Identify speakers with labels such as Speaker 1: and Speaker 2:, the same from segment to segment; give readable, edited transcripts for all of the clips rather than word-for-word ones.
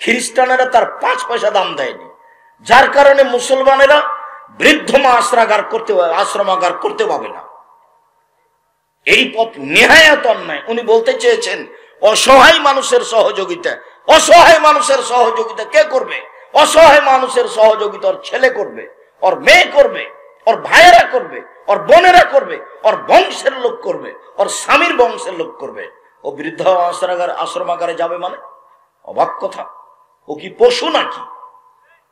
Speaker 1: খ্রিস্টানেরা তার 5 পয়সা দাম দেয়নি, যার কারণে মুসলমানেরা বৃদ্ধ মা আশ্রমাগার করতে পাবে না। এই পথ নেহায়াত অন্যায়। উনি বলতে চেয়েছেন অসহায় মানুষের সহযোগিতা। অসহায় মানুষের সহযোগিতা কে করবে? অসহায় মানুষের সহযোগিতা ওর ছেলে করবে, ওর মেয়ে করবে, ওর ভাইয়েরা করবে, ওর বোনেরা করবে, ওর বংশের লোক করবে, ওর স্বামীর বংশের লোক করবে। ও বৃদ্ধ আশ্রমাগারে যাবে মানে? অবাক কথা। ও কি পশু নাকি?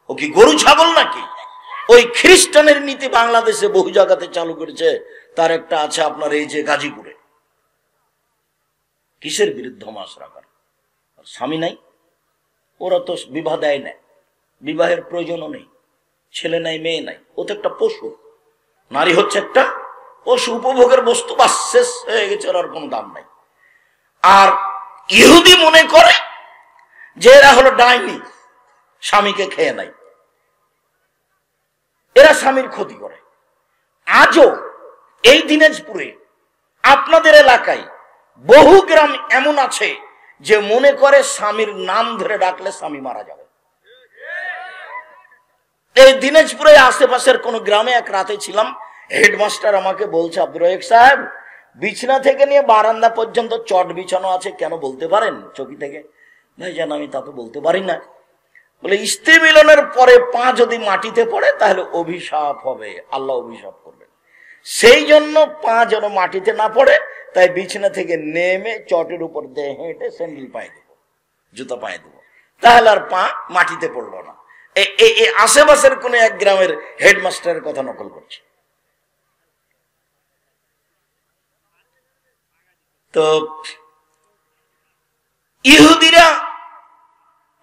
Speaker 1: ও কি গরু ছাগল নাকি? ওই খ্রিস্টানের নীতি বাংলাদেশে বহু জায়গাতে চালু করেছে। তার একটা আছে আপনার এই যে গাজীপুরে। কিসের বৃদ্ধ আশ্রমাগার? স্বামী নাই, ওরা তো বিবাহ দেয় না, বিবাহের প্রয়োজনও নেই, ছেলে নাই মেয়ে নাই। ও তো একটা পশু। নারী হচ্ছে একটা পশু, উপভোগের বস্তু, বাস শেষ হয়ে গেছে, ওর কোনো দাম নাই। আর ইহুদি মনে করে যে এরা হলো ডাইনি, স্বামীকে খেয়ে নাই, এরা স্বামীর ক্ষতি করে। আজও এই দিনাজপুরে আপনাদের এলাকায় বহু গ্রাম এমন আছে যে মনে করে স্বামীর নাম ধরে ডাকলে স্বামী মারা যাবে। এই দিনাজপুরে আশেপাশের কোন গ্রামে এক রাতে ছিলাম, হেডমাস্টার আমাকে বলছে, আব্দুর রহিক সাহেব, বিছনা থেকে নিয়ে বারান্দা পর্যন্ত চট বিছানো আছে, কেন বলতে পারেন? চকি থেকে। ভাইজান আমি তা তো বলতে পারি না। বলে স্ত্রী মিলনের পরে পা যদি মাটিতে পড়ে তাহলে অভিশাপ হবে, আল্লাহ অভিশাপ করবেন। সেই জন্য পা যেন মাটিতে না পড়ে, তাই বিছানা থেকে নেমে চটের উপর দিয়ে হেঁটে স্যান্ডেল পায়ে দেবো, জুতা পায়ে দেবো, তাহলে আর পা মাটিতে পড়লো না। এই আশেপাশের কোন এক গ্রামের হেডমাস্টারের কথা নকল করছে। তো ইহুদিরা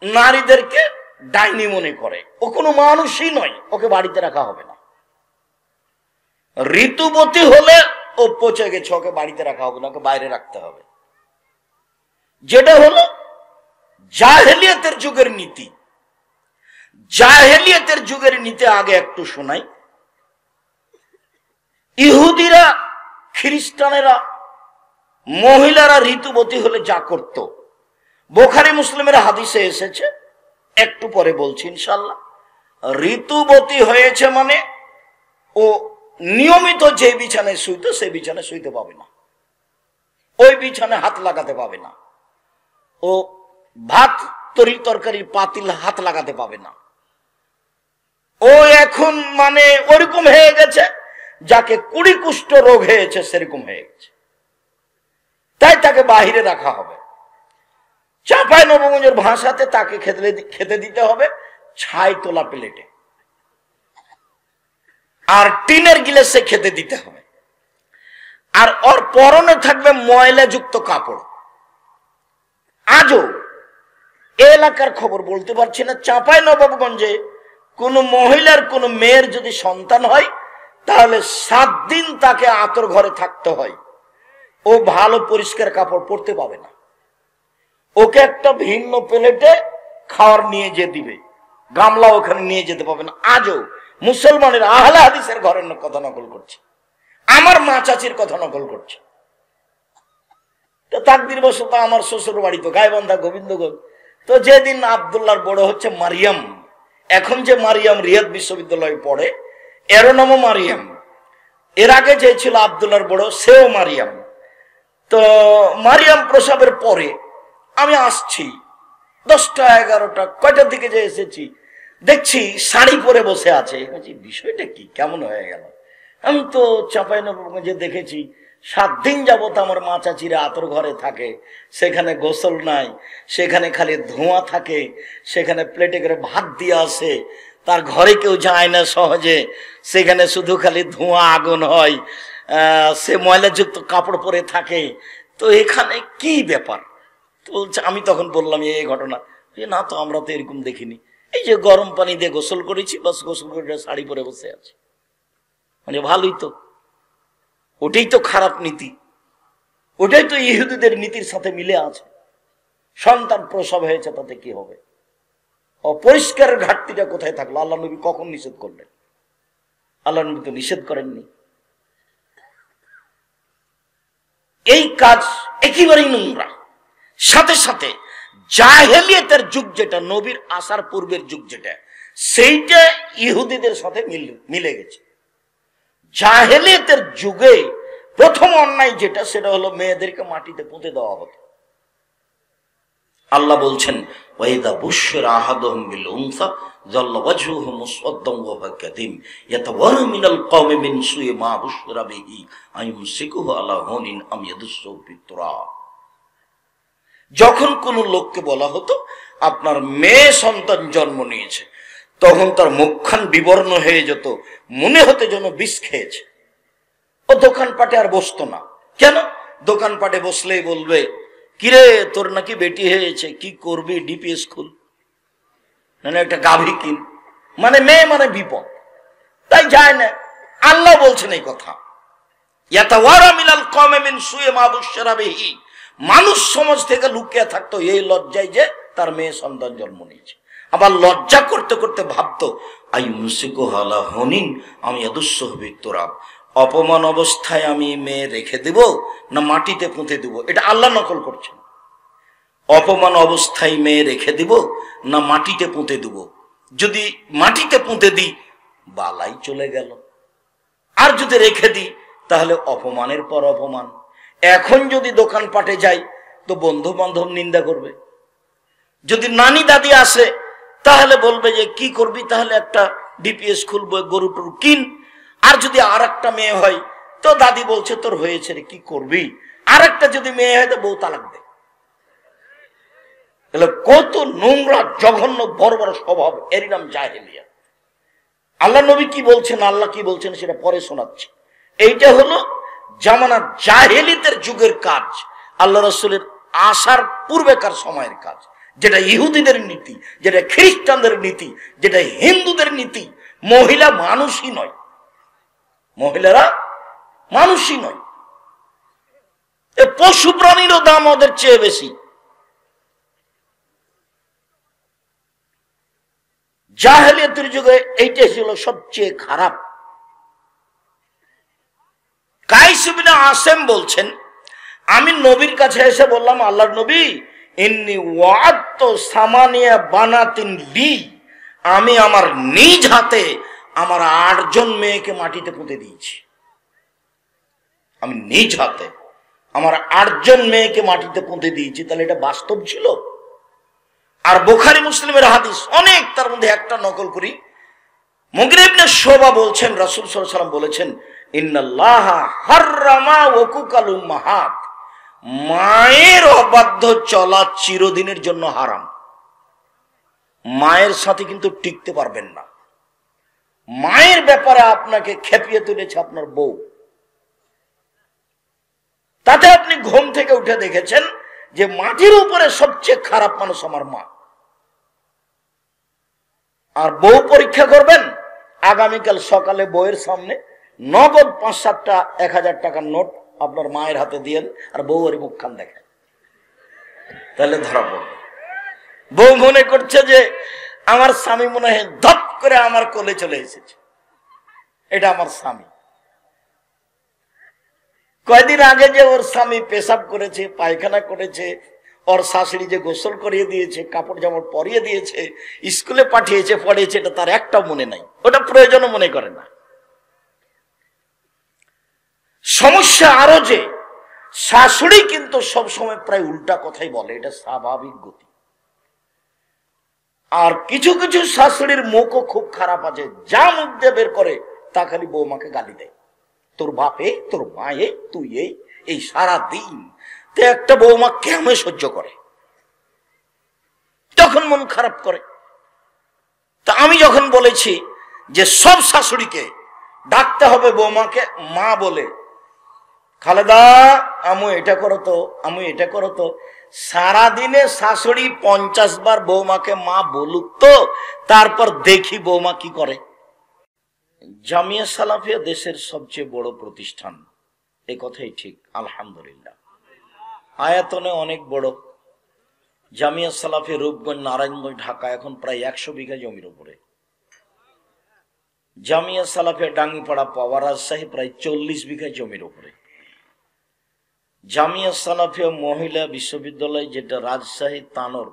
Speaker 1: নারীদেরকে ডাইনি মনে করে, ও কোনো মানুষই নয়, ওকে বাড়িতে রাখা হবে না। ঋতুবতী হলে ও পচে গেছে, ওকে বাড়িতে রাখা হবে না, ওকে বাইরে রাখতে হবে। যেটা হলো জাহেলিয়াতের যুগের নীতি। জাহেলিয়াতের যুগের নীতি আগে একটু শোনাই। ইহুদিরা, খ্রিস্টানেরা, মহিলারা ঋতুবতী হলে যা করত, বুখারী মুসলিমের হাদিসে এসেছে, একটু পরে বলছি ইনশাআল্লাহ। ঋতুবতী হয়েছে মানে ও নিয়মিত যে বিছানায় শুইতো সেই বিছানায় শুইতে পাবে না, ওই বিছানায় হাত লাগাতে পাবে না, ও ভাত তরকারি পাতিল হাত লাগাতে পাবে না। ও এখন মানে ওরকম হয়ে গেছে যাকে কুড়ি কুষ্ঠ রোগ হয়েছে সেরকম হয়ে গেছে, তাই তাকে বাহিরে রাখা হবে। চাঁপাই নবগঞ্জের ভাষাতে তাকে খেতে দিতে হবে ছাই তোলা প্লেটে, আর টিনের গিলাসে খেতে দিতে হবে। আর ওর পরনে থাকবে ময়লাযুক্ত কাপড়। আজও এলাকার খবর বলতে পারছি না, চাঁপাই নবাবগঞ্জে কোন মহিলার কোন মেয়ের যদি সন্তান হয় তাহলে 7 দিন তাকে আতর ঘরে থাকতে হয়। ও ভালো পরিষ্কার কাপড় পরতে পাবে না, ওকে একটা ভিন্ন প্লেটে খাওয়ার নিয়ে যে দিবে, গামলা ওখানে নিয়ে যেতে পাবে না। আজও মুসলমানের আহলে হাদিসের ঘরের কথা নকল করছে, আমার মা চাচির কথা নকল করছে। তো তাকদির বশত আমার শ্বশুর বাড়ি তো গাইবান্ধা গোবিন্দগঞ্জ। তো যেদিন আব্দুল্লাহর বড় হচ্ছে মারিয়াম, এখন যে মারিয়াম রিয়াদ বিশ্ববিদ্যালয়ে পড়ে এর নামও মারিয়াম, এর আগে যে ছিল আব্দুল্লাহর বড় সেও মারিয়াম। তো মারিয়াম প্রসবের পরে আমি আসছি 10টা 11টা, কয়টার দিকে যে এসেছি দেখছি শাড়ি পরে বসে আছে। বিষয়টা কি, কেমন হয়ে গেল? আমি তো চাঁপাইনবাবগঞ্জে দেখেছি 7 দিন যাবত আমার মা চাচিরা আতর ঘরে থাকে, সেখানে গোসল নাই, সেখানে খালি ধোঁয়া থাকে, সেখানে প্লেটে করে ভাত দিয়ে আসে, তার ঘরে কেউ যায় না সহজে, সেখানে শুধু খালি ধোঁয়া আগুন হয়, সে ময়লাযুক্ত কাপড় পরে থাকে। তো এখানে কি ব্যাপার? তো বলছে, আমি তখন বললাম এই ঘটনা। না তো আমরা তো এরকম দেখিনি, এই যে গরম পানি দিয়ে গোসল করেছি, বাস গোসল করে শাড়ি পরে বসে আছে। মানে ভালোই তো, ওটাই তো খারাপ নীতি, ওটাই তো ইহুদিদের নীতির সাথে মিলে আছে। সন্তান প্রসব হয়েছে তাতে কি হবে? অপরিষ্কারের ঘাটতিটা কোথায় থাকলো? আল্লাহ নবী কখন নিষেধ করলেন? আল্লাহ নবী তো নিষেধ করেননি। এই কাজ একেবারেই নোংরা। সাথে সাথে জাহেলিয়াতের যুগ যেটা, নবীর আসার পূর্বের যুগ যেটা, সেইটা ইহুদিদের সাথে মিলে গেছে। জাহেলিয়াতের যুগে প্রথম অন্যায় যেটা, সেটা হলো মেয়েদেরকে মাটিতে পুঁতে দেওয়া হতো। আল্লাহ বলছেন, ওয়াইদা বুশরা আহাদুহুম বিল উনসা যাল্লা ওয়াজহুহু মুসওয়াদ্দান ওয়া হুয়া কাযীম ইয়াতাওয়ারা মিনাল কওমি মিন সুই মা বুশরা বিহি আইয়ুমসিকুহু আলা হুনিন আম ইয়াদুসসু ফিত তুরাব। যখন কোন লোককে বলা হতো আপনার মেয়ে সন্তান জন্ম নিয়েছে, তখন তার মুখখান বিবর্ণ হয়ে যেত, মনে হতে যেন বিষ খেয়েছে। ও দোকানপাটে আর বসতো না। কেন? দোকানপাটে বসলেই বলবে, কিরে তোর নাকি বেটি হয়েছে, কি করবি, ডিপিএস খুল, না একটা গাভী কিন। মানে মেয়ে মানে বিপদ, তাই যায় না। আল্লাহ বলছেন এই কথা, ইয়াতাওয়ারা মিনাল কওমি মিন সুই মা বুশরা বিহি, মানুষ সমাজ থেকে লুকিয়ে থাকতো এই লজ্জায় যে তার মেয়ে সন্তান জন্ম নিয়েছে। আবার লজ্জা করতে করতে ভাবতো, আইয়ুমসিকুহু আলা হুনিন আম ইয়াদুসসুহু ফিত তুরাব, অপমান অবস্থায় আমি মেয়ে রেখে দেব না মাটিতে পুঁতে দেব। এটা আল্লাহ নকল করছেন। অপমান অবস্থায় মেয়ে রেখে দিব না মাটিতে পুঁতে দেব। যদি মাটিতে পুঁতে দিই বালাই চলে গেল, আর যদি রেখে দিই তাহলে অপমানের পর অপমান। এখন যদি দোকানপাটে যাই তো বন্ধু বান্ধব নিন্দা করবে, যদি নানি দাদি আসে তাহলে বলবে যে কি করবি, তাহলে একটা ডিপিএস খুলবো, গরু টরু কিন। আর যদি আর একটা মেয়ে হয় তো দাদি বলছে তোর হয়েছে রে, কি করবি। আর একটা যদি মেয়ে হয় তো বউ তালাক দে। কত নোংরা জঘন্য বড় বড় স্বভাব, এরই নাম জাহেলিয়া। আল্লাহ নবী কি বলছেন, আল্লাহ কি বলছেন সেটা পরে শোনাচ্ছি। এইটা হলো জামানা জাহেলিতের যুগের কাজ, আল্লাহ রাসূলের আসার পূর্বেকার সময়ের কাজ, যেটা ইহুদিদের নীতি, যেটা খ্রিস্টানদের নীতি, যেটা হিন্দুদের নীতি। মহিলা মানুষই নয়, মহিলারা মানুষই নয়, এ পশু প্রাণীরও দাম ওদের চেয়ে বেশি। জাহেলিয়াতের যুগে এইটা ছিল সবচেয়ে খারাপ। কাইস ইবনে আসেম বলছেন, আমি নবীর কাছে এসে বললাম, আল্লাহর নবী, ইন্নী ওয়া'আদতু সামানিয়া বানাতিন লি, আমি আমার নিজ হাতে আমার 8 জন মেয়েকে মাটিতে পুঁতে দিয়েছি। আমি নিজ হাতে আমার 8 জন মেয়েকে মাটিতে পুঁতে দিয়েছি। তাহলে এটা বাস্তব ছিল। আর বুখারী মুসলিমের হাদিস অনেক, তার মধ্যে একটা নকল করি। মুগীরা ইবনে শুবা বলছেন, রাসূল সাল্লাল্লাহু আলাইহি ওয়াসাল্লাম বলেছেন, ইন্নাল্লাহা হাররামা ওয়াকুকাল উম্মাহাত, মায়ের অবাধ্য চলা চিরদিনের জন্য হারাম। মায়ের সাথে কিন্তু টিকতে পারবেন না। মায়ের ব্যাপারে আপনাকে খেপিয়ে তুলেছে আপনার বউ। তাতে আপনি ঘুম থেকে উঠে দেখেছেন যে মাটির উপরে সবচেয়ে খারাপ মানুষ আমার মা। আর বউ পরীক্ষা করবেন, আগামীকাল সকালে বউয়ের সামনে নগদ 5-7টা 1000 টাকার নোট আপনার মায়ের হাতে দিয়েন, আর বউ ওর মুখখান দেখেন, তাহলে ধরা পড়বে। বউ মনে করছে যে আমার স্বামী মনে হয় ধপ করে আমার কোলে চলে এসেছে, এটা আমার স্বামী। কয়দিন আগে যে ওর স্বামী পেশাব করেছে, পায়খানা করেছে, ওর শাশুড়ি যে গোসল করিয়ে দিয়েছে, কাপড় জামা পরিয়ে দিয়েছে, স্কুলে পাঠিয়েছে, পড়িয়েছে, এটা তার একটাও মনে নাই, ওটা প্রয়োজনও মনে করে না। সমস্যা আরো যে শাশুড়ি কিন্তু সবসময় প্রায় উল্টা কথাই বলে, এটা স্বাভাবিক গতি। আর কিছু কিছু শাশুড়ির মুখও খুব খারাপ আছে, যা মুখ দিয়ে বের করে তা খালি বৌমাকে গালি দেয়, তোর বাপে, তোর মায়ে, তুই এই সারা দিন। তো একটা বৌমা কেমন সহ্য করে, তখন মন খারাপ করে। তা আমি যখন বলেছি যে সব শাশুড়িকে ডাকতে হবে বৌমাকে মা বলে, খালেদা আমু এটা করো তো, আমু এটা করো তো, সারাদিনে শাশুড়ি 50 বার বৌমাকে মা বলুক তো, তারপর দেখি বৌমা কি করে। জামিয়া সালাফিয়া দেশের সবচেয়ে বড় প্রতিষ্ঠান, এই কথাই ঠিক, আলহামদুলিল্লাহ। আয়তনে অনেক বড়। জামিয়া সালাফিয়া রূপগঞ্জ, নারায়ণগঞ্জ, ঢাকা এখন প্রায় 100 বিঘা জমির উপরে। জামিয়া সালাফিয়া ডাঙ্গিপাড়া, পাওয়া, রাজশাহী প্রায় 40 বিঘা জমির উপরে। জামিয়া সালাফিয়া মহিলা বিশ্ববিদ্যালয় যেটা রাজশাহী তানোর,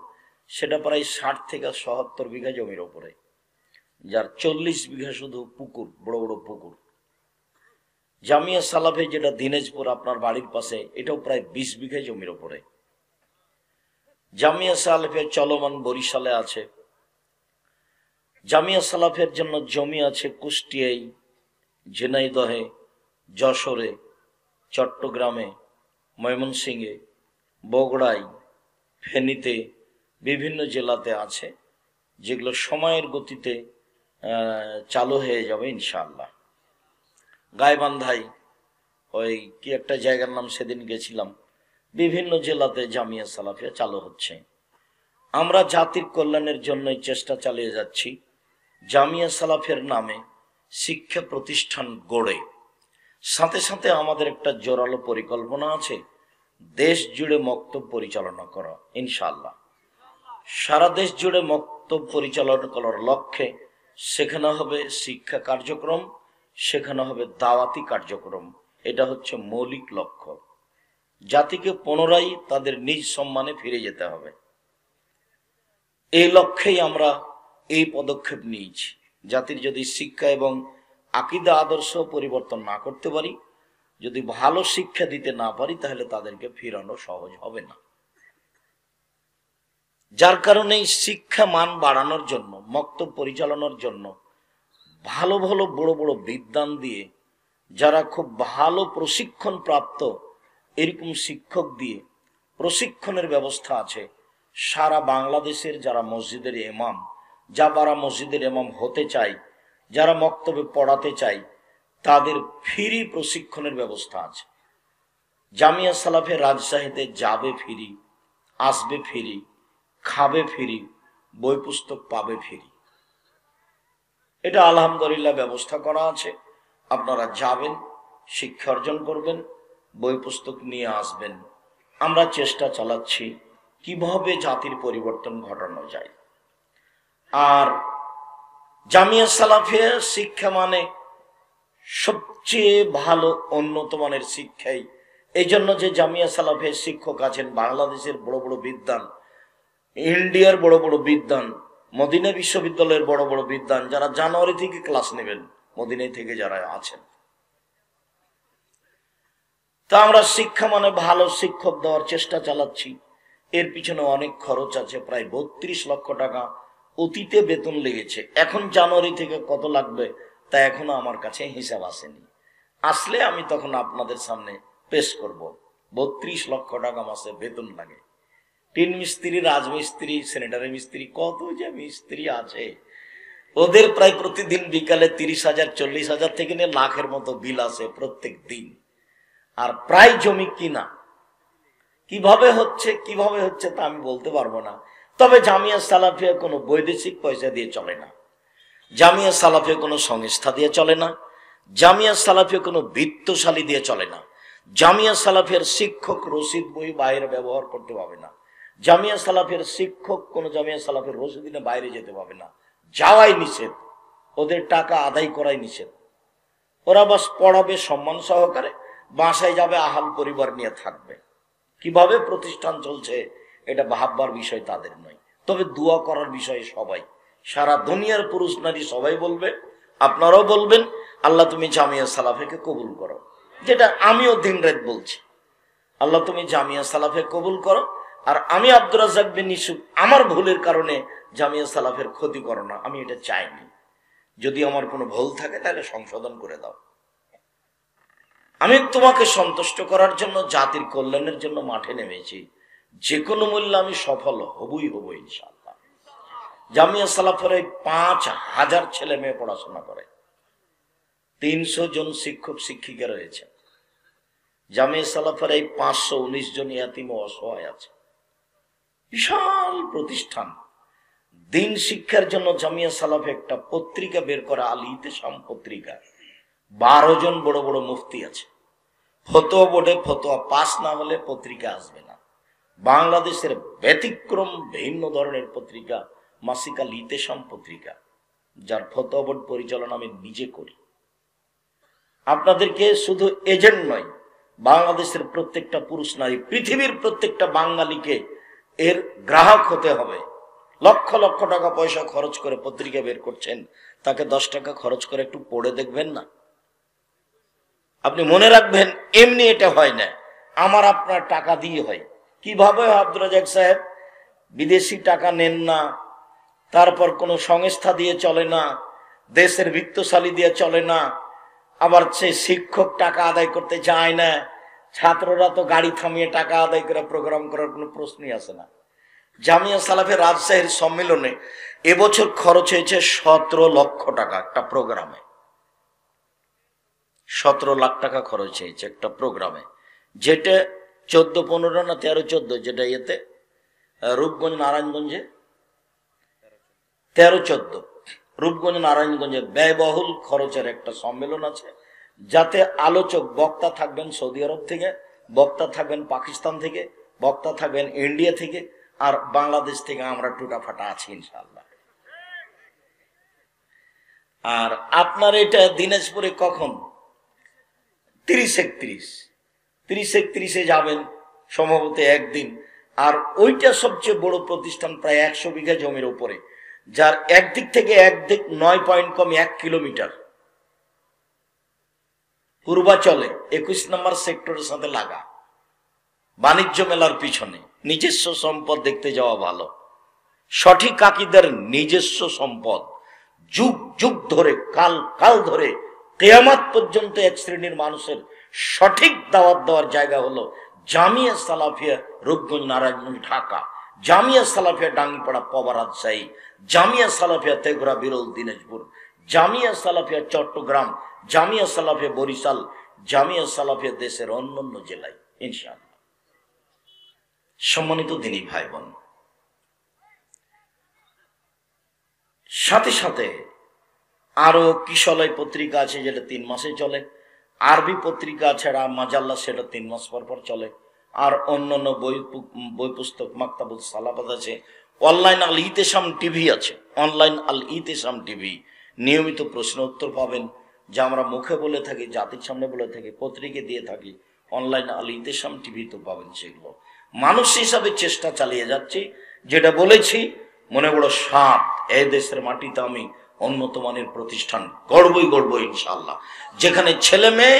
Speaker 1: সেটা প্রায় 60 থেকে 70 বিঘা জমির ওপরে, যার 40 বিঘা শুধু পুকুর, বড় বড় পুকুর। জামিয়া সালাফে যেটা দিনাজপুর আপনার বাড়ির পাশে, এটাও প্রায় 20 বিঘা জমির ওপরে। জামিয়া সালাফের চলমান বরিশালে আছে। জামিয়া সালাফের জন্য জমি আছে কুষ্টিয়ায়, ঝিনাইদহে, যশোরে, চট্টগ্রামে, ময়মনসিংহে, বগুড়ায়, ফেনীতে, বিভিন্ন জেলাতে আছে, যেগুলো সময়ের গতিতে চালু হয়ে যাবে ইনশাআল্লাহ। গাইবান্ধায় ওই কি একটা জায়গার নাম সেদিন গেছিলাম, বিভিন্ন জেলাতে জামিয়া সালাফিয়া চালু হচ্ছে। আমরা জাতির কল্যাণের জন্যই চেষ্টা চালিয়ে যাচ্ছি জামিয়া সালাফের নামে শিক্ষা প্রতিষ্ঠান গড়ে। সাথে সাথে আমাদের একটা জোরালো পরিকল্পনা আছে দেশ জুড়ে মক্তব পরিচালনা করা ইনশাআল্লাহ। সারা দেশ জুড়ে মক্তব পরিচালনা করার লক্ষ্যে সেখানে হবে শিক্ষা কার্যক্রম, সেখানে হবে দাওয়াতি কার্যক্রম। এটা হচ্ছে মৌলিক লক্ষ্য। জাতিকে পুনরায় তাদের নিজ সম্মানে ফিরে যেতে হবে, এই লক্ষ্যেই আমরা এই পদক্ষেপ নিয়েছি। জাতির যদি শিক্ষা এবং আকীদা আদর্শ পরিবর্তন না করতে পারি, যদি ভালো শিক্ষা দিতে না পারি, তাহলে তাদেরকে ফিরানো সহজ হবে না। যার কারণে শিক্ষা মান বাড়ানোর জন্য, মক্তব পরিচালনার জন্য ভালো ভালো বড় বড় বিদ্বান দিয়ে, যারা খুব ভালো প্রশিক্ষণ প্রাপ্ত এরকম শিক্ষক দিয়ে প্রশিক্ষণের ব্যবস্থা আছে। সারা বাংলাদেশের যারা মসজিদের ইমাম, যারা মসজিদের ইমাম হতে চায়, যারা মক্তবে পড়াতে চায়, তাদের ফ্রি প্রশিক্ষণের ব্যবস্থা আছে। জামিয়া সালাফে রাজশাহীতে যাবে ফ্রি, আসবে ফ্রি, খাবে ফ্রি, বই পুস্তক পাবে ফ্রি। এটা আলহামদুলিল্লাহ ব্যবস্থা করা আছে। আপনারা যাবেন, শিক্ষা অর্জন করবেন, বই পুস্তক নিয়ে আসবেন। আমরা চেষ্টা চালাচ্ছি কিভাবে জাতির পরিবর্তন ঘটানো যায়। আর জামিয়া সালাফিয়া শিক্ষা মানে সবচেয়ে ভালো উন্নত মানের শিক্ষাই। এই জন্য যে জামিয়া সালাফের শিক্ষক আছেন বাংলাদেশের বড় বড় বিদ্বান, ইন্ডিয়ার বড় বড় বিদ্বান, মদিনা বিশ্ববিদ্যালয়ের বড় বড় বিদ্বান, যারা জানুয়ারি থেকে ক্লাস নেবেন, মদিনায় থেকে যারা আছেন। তা আমরা শিক্ষা মানে ভালো শিক্ষক দেওয়ার চেষ্টা চালাচ্ছি। এর পিছনে অনেক খরচ আছে, প্রায় 32 লক্ষ টাকা অতীতে বেতন লেগেছে। এখন জানুয়ারি থেকে কত লাগবে তা এখনো আমার কাছে হিসাব আসেনি। আসলে আমি তখন আপনাদের সামনে পেশ করব। 32 লক্ষ টাকা মাসে বেতন লাগে। টিন মিস্ত্রি, রাজমিস্ত্রি, স্যানিটারি মিস্ত্রি, কত যে মিস্ত্রি আছে, ওদের প্রায় প্রতিদিন বিকালে 30,000 40,000 থেকে নিয়ে লাখের মতো বিল আসে প্রত্যেক দিন। আর প্রায় জমি কিনা, কিভাবে হচ্ছে তা আমি বলতে পারবো না। তবে জামিয়া সালাফিয়া কোনো বৈদেশিক পয়সা দিয়ে চলে না, জামিয়া সালাফিয়া কোনো সংস্থা দিয়ে চলে না, জামিয়া সালাফিয়া কোনো বিত্তশালী দিয়ে চলে না। জামিয়া সালাফিয়ার শিক্ষক রশিদ বই বাইরে ব্যবহার করতে পারবে না। জামিয়া সালাফিয়ার শিক্ষক কোনো জামিয়া সালাফিয়ার রশিদ দিনে বাইরে যেতে পারবে না, যাওয়াই নিষেধ, ওদের টাকা আদায় করাই নিষেধ। ওরা বাস পড়াবে সম্মান সহকারে, বাসায় যাবে, আহাল পরিবার নিয়ে থাকবে। কিভাবে প্রতিষ্ঠান চলছে এটা ভাববার বিষয় তাদের নয়। তবে দোয়া করার বিষয়ে সবাই, সারা দুনিয়ার পুরুষ নারী সবাই বলবে, আপনারাও বলবেন, আল্লাহ তুমি জামিয়া সালাফিকে কবুল করো। যেটা আমিও দিন রাত বলছি, আল্লাহ তুমি জামিয়া সালাফে কবুল করো। আর আমি আব্দুর রাজ্জাক বিন ইউসুফ, আমার ভুলের কারণে জামিয়া সালাফের ক্ষতি করো না, আমি এটা চাইনি। যদি আমার কোনো ভুল থাকে তাহলে সংশোধন করে দাও। আমি তোমাকে সন্তুষ্ট করার জন্য, জাতির কল্যাণের জন্য মাঠে নেমেছি। যে কোনো মূল্যে আমি সফল হবই হব ইনশাআল্লাহ। জামিয়া সালাফের 5,000 ছেলে মেয়ে পড়াশোনা করে, 300 জন শিক্ষক শিক্ষিকা রয়েছে। জামিয়া সালাফের 519 জন ইয়াতীম ও অসহায় আছে। বিশাল প্রতিষ্ঠান। দিন শিক্ষার জন্য জামিয়া সালাফে একটা পত্রিকা বের করা, আল ইতিসাম পত্রিকা। 12 জন বড় বড় মুফতি আছে। ফতোয়া বোর্ডে ফতোয়া পাস না হলে পত্রিকা আসবে না। বাংলাদেশের ব্যতিক্রম ভিন্ন ধরনের পত্রিকা মাসিক আল ইতিসাম পত্রিকা, যার ফতোয়া বোর্ড পরিচালনা আমি নিজে করি। আপনাদেরকে শুধু এজেন্ট নয়, বাংলাদেশের প্রত্যেকটা পুরুষ নারী, পৃথিবীর প্রত্যেকটা বাঙালিকে এর গ্রাহক হতে হবে। লক্ষ লক্ষ টাকা পয়সা খরচ করে পত্রিকা বের করছেন, তাকে 10 টাকা খরচ করে একটু পড়ে দেখবেন না? আপনি মনে রাখবেন, এমনি এটা হয় না, আমার আপনার টাকা দিয়ে হয়। কিভাবে আব্দুর রাজ্জাক সাহেব? বিদেশি টাকা নেন না, তারপর কোনো সংস্থা দিয়ে চলে না, দেশের বিত্তশালী দিয়ে চলে না, আবার সে শিক্ষক টাকা আদায় করতে চায় না, ছাত্ররা তো গাড়ি থামিয়ে টাকা আদায় করে প্রোগ্রাম করার কোনো প্রশ্নই আসে না। জামিয়া সালাফের রাজশাহীর সম্মেলনে এবছর খরচ হয়েছে 17 লক্ষ টাকা একটা প্রোগ্রামে। 17 লাখ টাকা খরচ হয়েছে একটা প্রোগ্রামে, যেটা 14-15 না 13-14, যেটা ইয়েতে রূপগঞ্জ নারায়ণগঞ্জে 13-14, রূপগঞ্জ নারায়ণগঞ্জে ব্যয়বহুল খরচের একটা সম্মেলন আছে, যাতে আলোচক বক্তা থাকবেন সৌদি আরব থেকে, বক্তা থাকবেন পাকিস্তান থেকে, বক্তা থাকবেন ইন্ডিয়া থেকে, আর বাংলাদেশ থেকে আমরা টুটা ফাটা আছি ইনশাআল্লাহ। আর আপনার এটা দিনাজপুরে কখন? 30-31 যাবেন সম্ভবত একদিন। আর ওইটা সবচেয়ে বড় প্রতিষ্ঠান, প্রায় 100 বিঘা জমির উপরে, যার একদিক থেকে একদিক 9 পয়েন্ট কম 1 কিলোমিটার পূর্বাচলে 21 নম্বর সেক্টরের সাথে লাগা, বাণিজ্য মেলার পিছনে। নিজস্ব সম্পদ দেখতে যাওয়া ভালো, সঠিক আকীদার নিজস্ব সম্পদ, যুগ যুগ ধরে, কাল কাল ধরে, কিয়ামত পর্যন্ত এক শ্রেণীর মানুষের সঠিক দাওয়াত দেওয়ার জায়গা হলো জামিয়া সালাফিয়া রূপগঞ্জ নারায়ণগঞ্জ ঢাকা, জামিয়া সালাফিয়া ডাঙ্গিপাড়া পবা রাজশাহী, জামিয়া সালাফিয়া তেঘরা বিরল দিনাজপুর, জামিয়া সালাফিয়া চট্টগ্রাম, জামিয়া সালাফিয়া বরিশাল, জামিয়া সালাফিয়া দেশের অন্যান্য জেলায় ইনশাআল্লাহ। সম্মানিত দিনী ভাই বোন, সাথে সাথে আরো কিশলয় পত্রিকা আছে, যেটা 3 মাসে চলে। আরবি পত্রিকা ছাড়া মাজাল্লা, সেটা 3 মাস পর পর চলে। আর অন্যান্য বই পুস্তক মাকতাবুল সালাফাত আছে। অনলাইন আল ইতেসাম টিভি আছে, অনলাইন আল ইতেসাম টিভি, নিয়মিত প্রশ্ন উত্তর পাবেন, যা আমরা মুখে বলে থাকি, জাতির সামনে বলে থাকি, পত্রিকা দিয়ে থাকি। অনলাইন আল ইতেসাম টিভি তো পাবেন। সেগুলো মানুষ হিসাবে চেষ্টা চালিয়ে যাচ্ছি। যেটা বলেছি, মনে বড় সাপ, এই দেশের মাটিতে আমি উন্নত মানের প্রতিষ্ঠান গড়বই ইনশাআল্লাহ, যেখানে ছেলে মেয়ে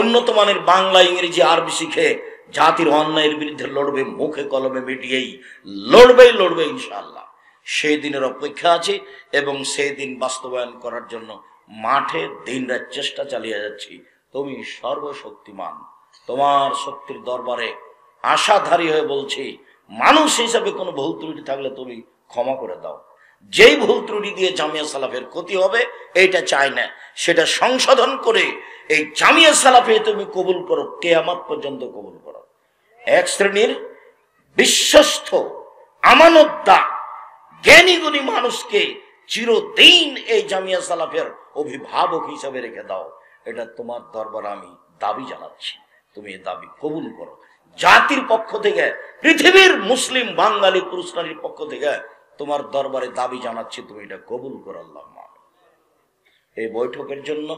Speaker 1: উন্নত মানের বাংলা, ইংরেজি, আরবি শিখে জাতির অন্যায়ের বিরুদ্ধে লড়বে, মুখে কলমে মিডিয়েই লড়বে ইনশাআল্লাহ। সেই দিনের অপেক্ষা আছে এবং সেই দিন বাস্তবায়ন করার জন্য মাঠে দিনরাত চেষ্টা চালিয়ে যাচ্ছি। তুমি সর্বশক্তিমান, তোমার শক্তির দরবারে আশাধারী হয়ে বলছি, মানুষ হিসাবে কোনো ভুল ত্রুটি থাকলে তুমি ক্ষমা করে দাও। যেই ভুল ত্রুটি দিয়ে জামিয়া সালাফের ক্ষতি হবে, এইটা চাই না, সেটা সংশোধন করে এই জামিয়া সালাফে তুমি কবুল করো, কিয়ামত পর্যন্ত কবুল করো। এক শ্রেণীর বিশ্বস্ত আমানতদার জ্ঞানী গুণী মানুষকে চিরদিন এই জামিয়া সালাফের অভিভাবক হিসাবে রেখে দাও। এটা তোমার দরবারে আমি দাবি জানাচ্ছি, তুমি এই দাবি কবুল করো। জাতির পক্ষ থেকে, পৃথিবীর মুসলিম বাঙালি পুরুষ নারীর পক্ষ থেকে তোমার দরবারে দাবি জানাচ্ছি, তুমি এটা কবুল করো আল্লাহ। এই বৈঠকের জন্য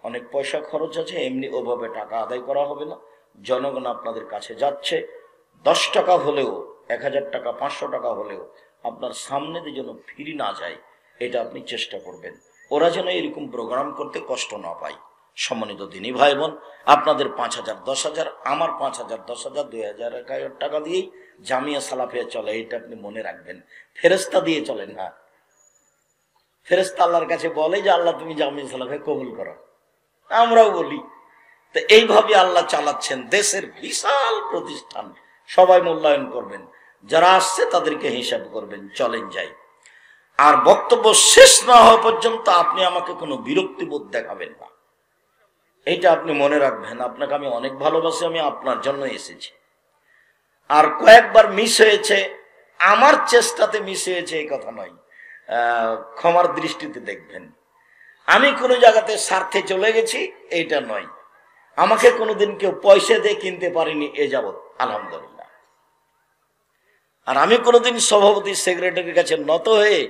Speaker 1: অনেক পয়সা খরচ আছে, এমনি ওভাবে টাকা আদায় করা হবে না। জনগণ আপনাদের কাছে যাচ্ছে, 10 টাকা হলেও, 1000 টাকা, 500 টাকা হলেও আপনার সামনে দিয়ে যেন ফিরি না যায়, এটা আপনি চেষ্টা করবেন। ওরা যেন এরকম প্রোগ্রাম করতে কষ্ট না পায়। সম্মানিত দিনী ভাই বোন, আপনাদের 5000, 10,000, আমার 5000, 10,000, 2000, 1000 টাকা দিয়েই জামিয়া সালাফিয়া চলে, এটা আপনি মনে রাখবেন। ফেরেশতা দিয়ে চলেন না। ফেরেশতা আল্লাহর কাছে বলে যে আল্লাহ তুমি জামিয়া সালাফিয়া কবুল করো, আমরাও বলি। তো এইভাবে আল্লাহ চালাচ্ছেন দেশের বিশাল প্রতিষ্ঠান। সবাই মূল্যায়ন করবেন, যারা আসছে তাদেরকে হিসাব করবেন। চলেন যাই। আর বক্তব্য শেষ না হওয়া পর্যন্ত আপনি আমাকে কোনো বিরক্তিবোধ দেখাবেন না, এটা আপনি মনে রাখবেন। আপনাকে আমি অনেক ভালোবাসি, আমি আপনার জন্য এসেছি। আর কয়েকবার মিস হয়েছে, আমার চেষ্টাতে মিস হয়েছে এই কথা নয়, ক্ষমার দৃষ্টিতে দেখবেন। আমি কোনো জায়গাতে স্বার্থে চলে গেছি এইটা নয়। আমাকে কোনোদিন কেউ পয়সা দিয়ে কিনতে পারিনি এ যাবৎ, আলহামদুলিল্লাহ। আর আমি কোনোদিন সভাপতি সেক্রেটারির কাছে নত হয়ে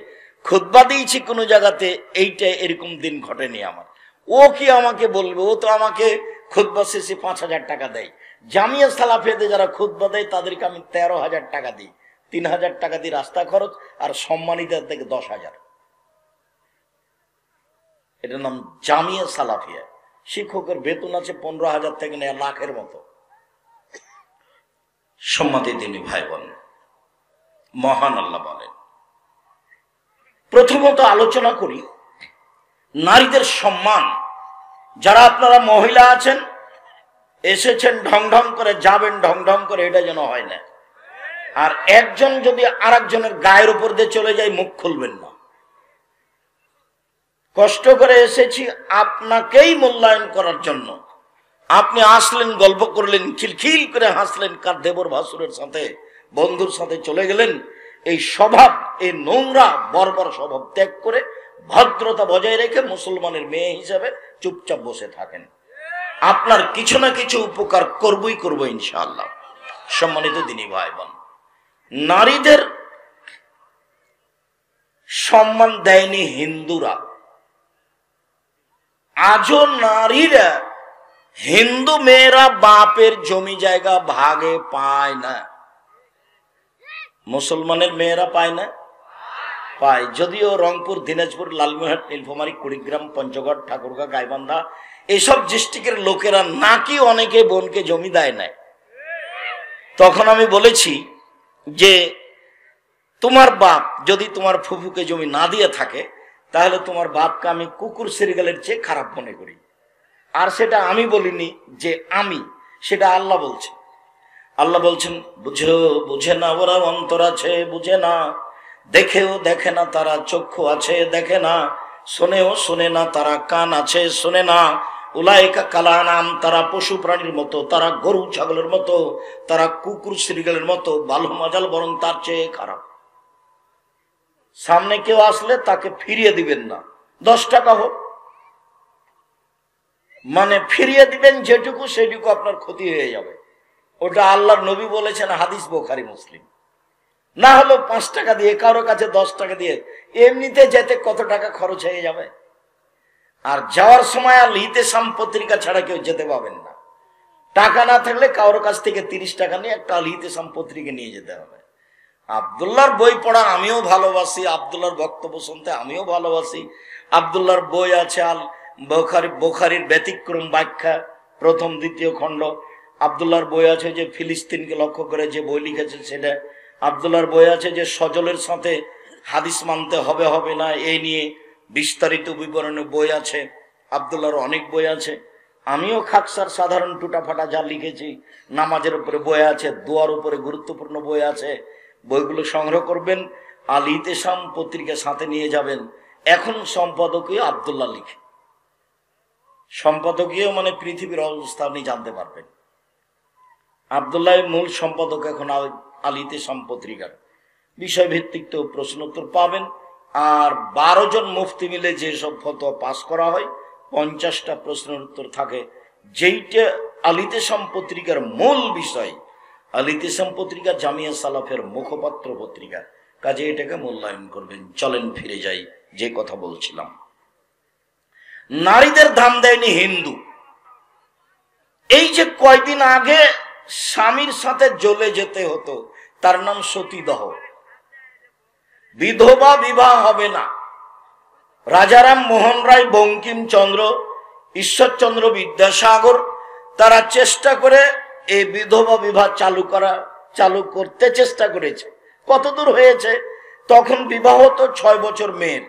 Speaker 1: খুতবা দিয়েছি কোনো জায়গাতে, এইটা এরকম দিন ঘটেনি আমার। ও কি আমাকে বলবে? ও তো আমাকে খুতবা শেষে 5,000 টাকা দেয়। জামিয়া সালাফিয়াতে যারা খুতবা দেয় তাদেরকে আমি 13,000 টাকা দিই। 3,000 টাকা দিই রাস্তা খরচ, আর সম্মানিতের থেকে 10,000। এটার নাম জামিয়া সালাফিয়া। শিক্ষকের বেতন আছে 15,000 থেকে নেয় লাখের মতো। সম্মানিত দিনী ভাই বোন, মহান আল্লাহ বলেন, প্রথমত আলোচনা করি নারীদের সম্মান। যারা আপনারা মহিলা আছেন, এসেছেন ঢং ঢং করে, যাবেন ঢং ঢং করে, এটা যেন হয় না। আর একজন যদি আর একজনের গায়ের উপর দিয়ে চলে যায়, মুখ খুলবেন না। কষ্ট করে এসেছি আপনাকেই মূল্যায়ন করার জন্য। আপনি আসলেন, গল্প করলেন, খিলখিল করে হাসলেন, কার দেবর ভাসুরের সাথে, বন্ধুর সাথে চলে গেলেন। এই স্বভাব, এই নোংরা বর্বর স্বভাব ত্যাগ করে ভদ্রতা বজায় রেখে মুসলমানের মেয়ে হিসাবে চুপচাপ বসে থাকেন। আপনার কিছু না কিছু উপকার করবই করবো ইনশাআল্লাহ। সম্মানিত দিনী ভাই বোন, নারীদের সম্মান দেয়নি হিন্দুরা। আজও নারীরা, হিন্দু মেয়েরা বাপের জমি জায়গা ভাগে পায় না। মুসলমানের মেয়েরা পায় না? পায়। যদিও রংপুর, দিনাজপুর, লালমনিরহাট, নীলফামারী, কুড়িগ্রাম, পঞ্চগড়, ঠাকুরগাঁ, গাইবান্ধা এসব ডিস্ট্রিক্টের লোকেরা নাকি অনেকে বোনকে জমি দেয় না। তখন আমি বলেছি যে তোমার বাপ যদি তোমার ফুফুকে জমি না দিয়ে থাকে, তাহলে তোমার বাপকে আমি কুকুর সিরিগালের চেয়ে খারাপ মনে করি। আর সেটা আমি বলিনি, যে আমি, সেটা আল্লাহ বলছে। আল্লাহ বলছেন, বুঝে না ওরা অন্তর আছে, বুঝে না, দেখেও দেখে না তারা, চক্ষু আছে দেখে না, শোনেও শোনে না তারা, কান আছে শোনে না। উলাইকা কালানাম, তারা পশু প্রাণীর মতো, তারা গরু ছাগলের মতো, তারা কুকুর সিরিগালের মতো, বালু মাজাল বরং তার চেয়ে খারাপ। সামনে কেউ আসলে তাকে ফিরিয়ে দিবেন না, 10 টাকা হোক, মানে ফিরিয়ে দিবেন যেটুকু, সেটুকু আপনার ক্ষতি হয়ে যাবে। ওটা আল্লাহর নবী বলেছেন, হাদিস বুখারী মুসলিম। না হলো 5 টাকা দিয়ে, কারো কাছে 10 টাকা দিয়ে, এমনিতে যেতে কত টাকা খরচ হয়ে যাবে। আর যাওয়ার সময় আর ইতেসাম পত্রিকা ছাড়া কেউ যেতে পাবেন না। টাকা না থাকলে কারোর কাছ থেকে 30 টাকা নিয়ে একটা ইতেসাম পত্রিকা নিয়ে যেতে হবে। আব্দুল্লাহর বই পড়া আমিও ভালোবাসি, আব্দুল্লাহর বক্তব্য শুনতে আমিও ভালোবাসি। আব্দুল্লাহর বই আছে আল বুখারীর ব্যতিক্রম ব্যাখ্যা, প্রথম দ্বিতীয় খণ্ড। আব্দুল্লাহর বই আছে যে ফিলিস্তিনকে লক্ষ্য করে যে বই লিখেছে সেটা। আব্দুল্লাহর বই আছে যে সজলের সাথে হাদিস মানতে হবে হবে না, এই নিয়ে বিস্তারিত বিবরণে বই আছে। আব্দুল্লাহর অনেক বই আছে। আমিও খাকসার সাধারণ টুটাফাটা যা লিখেছি, নামাজের উপরে বই আছে, দোয়ার উপরে গুরুত্বপূর্ণ বই আছে। বইগুলো সংগ্রহ করবেন, আল ইতেসাম পত্রিকা সাথে নিয়ে যাবেন। এখন সম্পাদকীয় আব্দুল্লাহ লিখে, সম্পাদকীয় মানে পৃথিবীর অবস্থা আপনি জানতে পারবেন। আব্দুল্লাহ মূল সম্পাদক এখন আল ইতেসাম পত্রিকার। বিষয়ভিত্তিক তো প্রশ্ন উত্তর পাবেন। আর 12 জন মুফতি মিলে যেসব ফতোয়া পাস করা হয়, 50টা প্রশ্নের উত্তর থাকে। যেইটা আল ইতেসাম পত্রিকার মূল বিষয়। আল ইতেসাম পত্রিকা জামিয়া সালাফের মুখপাত্র পত্রিকা, কাজে এটাকে মূল্যায়ন করবেন। চলেন ফিরে যাই যে কথা বলছিলাম। নারীদের দাম দেয়নি হিন্দু। এই যে কয়দিন আগে স্বামীর সাথে জ্বলে যেতে হতো, তার নাম সতীদাহ। বিধবা বিবাহ হবে না। রাজারাম মোহন রায়, বঙ্কিমচন্দ্র, ঈশ্বরচন্দ্র বিদ্যাসাগর তারা চেষ্টা করে এই বিধবা বিবাহ চালু করতে চেষ্টা করেছে। কতদূর হয়েছে? তখন বিবাহ তো 6 বছর মেয়ের,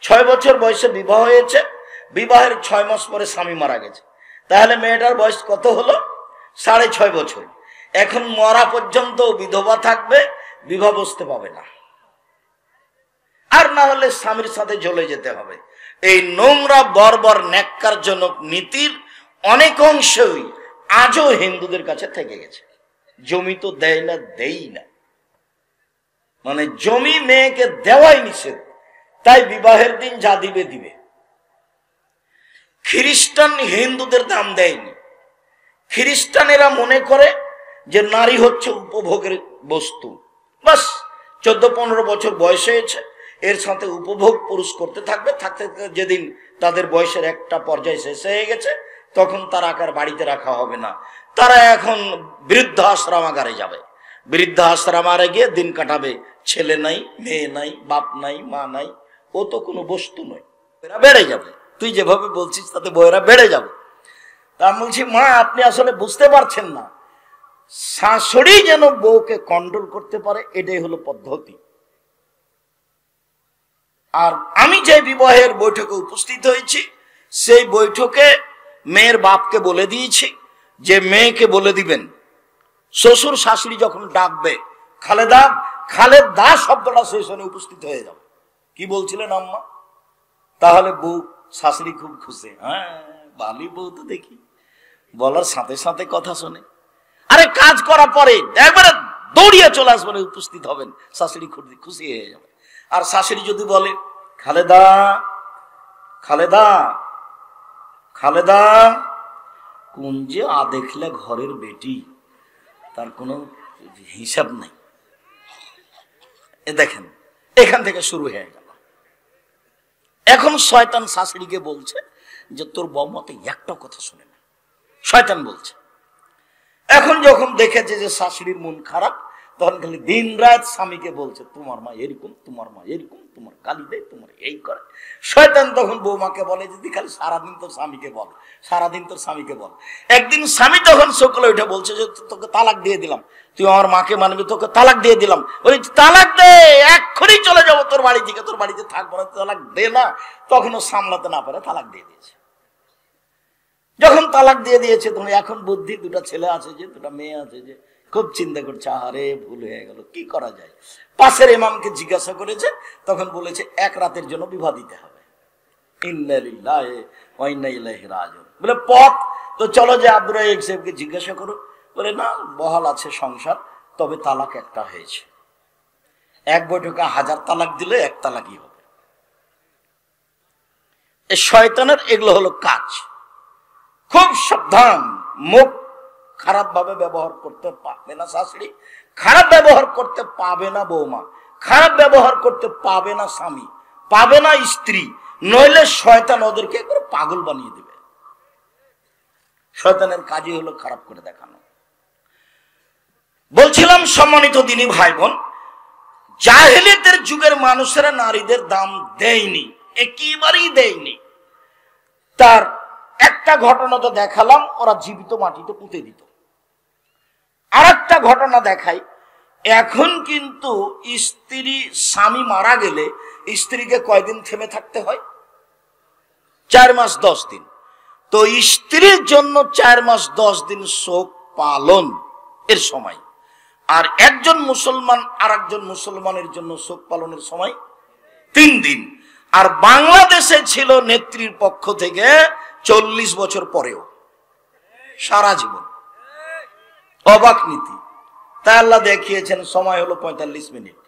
Speaker 1: 6 বছর বয়সে বিবাহ হয়েছে। বিবাহের 6 মাস পরে স্বামী মারা গেছে। তাহলে মেয়েটার বয়স কত হলো? 6.5 বছর। এখন মরা পর্যন্ত বিধবা থাকবে, বিবাহ বসতে পাবে না। আর না হলে স্বামীর সাথে জ্বলে যেতে হবে। এই নোংরা বর্বর ন্যাক্কারজনক নীতির অনেক অংশই আজও হিন্দুদের কাছে থেকে গেছে। জমি তো দেয় না, দেই না, মানে জমি মেয়েকে দেওয়াই নিষেধ, তাই বিবাহের দিন যা দিবে দিবে। খ্রিস্টান হিন্দুদের দাম দেয়নি। খ্রিস্টানেরা মনে করে যে নারী হচ্ছে উপভোগের বস্তু। বাস 14-15 বছর বয়স হয়েছে, এর সাথে উপভোগ পুরুষ করতে থাকবে। থাকতে থাকতে যেদিন তাদের বয়সের একটা পর্যায়ে শেষ হয়ে গেছে, তখন তারা আর বাড়িতে রাখা হবে না, তারা এখন বৃদ্ধাশ্রমাগারে যাবে। বৃদ্ধাশ্রমাগারে গিয়ে দিন কাটাবে। ছেলে নাই, মেয়ে নাই, বাপ নাই, মা নাই, ও তো কোনো বস্তু নয়, এরা বেড়ে যাবে। তুই যেভাবে বলছিস তাতে বইয়েরা বেড়ে যাবে। তা আমি বলছি, মা আপনি আসলে বুঝতে পারছেন না, শাশুড়ি যেন বউকে কন্ট্রোল করতে পারে, এটাই হলো পদ্ধতি। আর আমি যে বিবাহের বৈঠকে উপস্থিত হয়েছি, সেই বৈঠকে মেয়ের বাপকে বলে দিয়েছি যে মেয়েকে বলে দিবেন শ্বশুর শাশুড়ি যখন ডাকবে খালেদা, খালেদা শব্দটা সেই সঙ্গে উপস্থিত হয়ে যাবে। কি বলছিলেন আম্মা? তাহলে বউ শাশুড়ি খুব খুশি। হ্যাঁ, বালি বউ তো দেখি বলার সাথে সাথে কথা শোনে। আরে কাজ করার পরে একবারে দৌড়িয়ে চলে আসবেন, উপস্থিত হবেন, শাশুড়ি খুশি হয়ে যাবে। আর শাশুড়ি যদি বলে খালেদা, খালেদা, খালেদা, কোন যে দেখলে ঘরের বেটি, তার কোনো হিসাব নাই। দেখেন এখান থেকে শুরু হয়ে গেল। এখন শয়তান শাশুড়িকে বলছে যে তোর বৌমাতে একটা কথা শুনে না, শয়তান বলছে। এখন যখন দেখেছে যে শাশুড়ির মন খারাপ, তখন খালি দিন রাত স্বামীকে বলছে তোমার মা এরকম, তোমার মা এরকম, তোমার গালি দেয়, তোমার এই করে। শয়তান তখন বৌমাকে বলে যদি খালি সারাদিন তোর স্বামীকে বল, সারাদিন তোর স্বামীকে বল। একদিন স্বামী তখন সকালে উঠে বলছে যে তোকে তালাক দিয়ে দিলাম, তুই আমার মাকে মানবি, তোকে তালাক দিয়ে দিলাম। ওই তালাক দে, এক্ষুনি চলে যাবো তোর বাড়ি থেকে, তোর বাড়িতে থাকবো না, তালাক দে না। তখনও সামলাতে না পারে তালাক দিয়ে দিয়েছে। যখন তালাক দিয়ে দিয়েছে তখন এখন বুদ্ধি, দুটা ছেলে আছে যে, দুটা মেয়ে আছে যে, খুব চিন্তা করছে আহারে ভুল হয়ে গেল, কি করা যায়। পাশের ইমামকে জিজ্ঞাসা করেছে, তখন বলেছে এক রাতের জন্য বিবাহ দিতে হবে। ইন্না লিল্লাহি ওয়া ইন্না ইলাইহি রাজিউন। বলে পথ তো চলো যে আব্দুর রাজ্জাক সাহেবকে জিজ্ঞাসা করো। বলে না, বহাল আছে সংসার, তবে তালাক একটা হয়েছে। এক বৈঠকে 1000 তালাক দিলে এক তালাকই হবে। এই শয়তানের এগুলো হলো কাজ। খুব সাবধান, মুখ খারাপ ভাবে ব্যবহার করতে পারবে না শাশুড়ি, খারাপ ব্যবহার করতে পাবে না বৌমা, খারাপ ব্যবহার করতে পাবে না স্বামী, পাবে না স্ত্রী, নইলে শয়তান ওদেরকে একবার পাগল বানিয়ে দেবে। শয়তানের কাজই হলো খারাপ করে দেখানো। বলছিলাম সম্মানিত দিনী ভাই বোন, জাহেলিয়াতের যুগের মানুষেরা নারীদের দাম দেয়নি, একেবারেই দেয়নি। তার একটা ঘটনা তো দেখালাম, ওরা জীবিত মাটিতে পুঁতে দিত। আর একটা ঘটনা দেখাই, এখন কিন্তু স্ত্রী, স্বামী মারা গেলে স্ত্রীকে কয়দিন থেমে থাকতে হয়? 4 মাস 10 দিন। তো স্ত্রীর জন্য 4 মাস 10 দিন শোক পালন এর সময়, আর একজন মুসলমান আর একজন মুসলমানের জন্য শোক পালনের সময় 3 দিন। আর বাংলাদেশে ছিল নেত্রীর পক্ষ থেকে 40 বছর পরেও সারা জীবন। অবাক নীতি। তাই আল্লাহ দেখিয়েছেন, সময় হলো 45 মিনিট।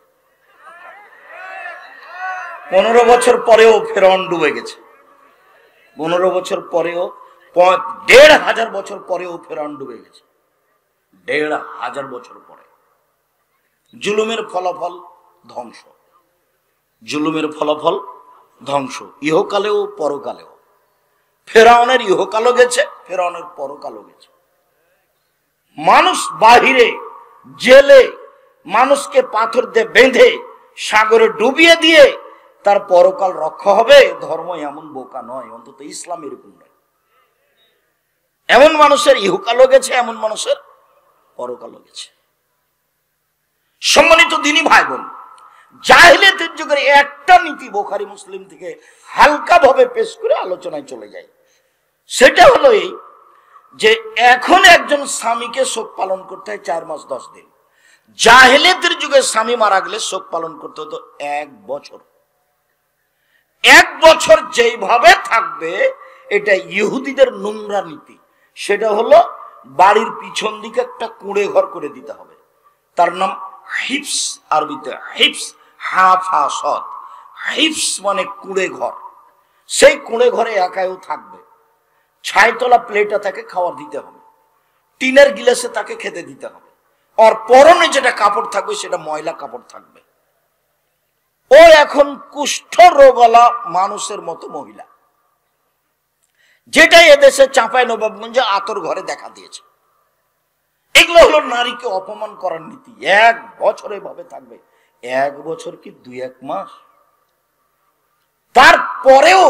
Speaker 1: 15 বছর পরেও ফেরাউন ডুবে গেছে। 15 বছর পরেও, 1500 বছর পরেও ফেরাউন ডুবে গেছে। 1500 বছর পরে। জুলুমের ফলাফল ধ্বংস, জুলুমের ফলাফল ধ্বংস, ইহকালেও পরকালেও। ফেরাউনের ইহকালও গেছে, ফেরাউনের পরকালও গেছে। মানুষ বাহিরে জেলে মানুষকে পাথর দিয়ে বেঁধে সাগরে ডুবিয়ে দিয়ে তার পরকাল রক্ষা হবে, ধর্ম এমন বোকা নয়, অন্তত ইসলাম এরকম নয়। এমন মানুষের ইহকালও গেছে, এমন মানুষের পরকালও গেছে। সম্মানিত দিনী ভাই বোন, জাহেলিয়াতের যুগের একটা নীতি বুখারী মুসলিম থেকে হালকা ভাবে পেশ করে আলোচনায় চলে যায়। সেটা হলো এই যে এখন একজন স্বামীকে শোক পালন করতে হয় 4 মাস 10 দিন। জাহেলিয়াতের যুগে স্বামী মারা গেলে শোক পালন করতে হতো 1 বছর। 1 বছর যেইভাবে থাকবে, এটা ইহুদিদের নোংরা নীতি। সেটা হলো বাড়ির পিছন দিকে একটা কুঁড়ে ঘর করে দিতে হবে, তার নাম হিপস, আরবিতে হিপস, হাফাসত। হিপস মানে কুঁড়ে ঘর। সেই কুঁড়ে ঘরে একাও থাকবে। ছাইতলা প্লেটে তাকে খাবার দিতে হবে, টিনের গিলাসে তাকে খেতে দিতে হবে। আর পরনে যেটা কাপড় থাকবে সেটা ময়লা কাপড় থাকবে। ও এখন কুষ্ঠ রোগওয়ালা মানুষের মতো মহিলা। যেটা এদেশে চাঁপাই নবাবগঞ্জে আতর ঘরে দেখা দিয়েছে। এগুলো হলো নারীকে অপমান করার নীতি। 1 বছর এভাবে থাকবে, 1 বছর কি 2-1 মাস, তারপরেও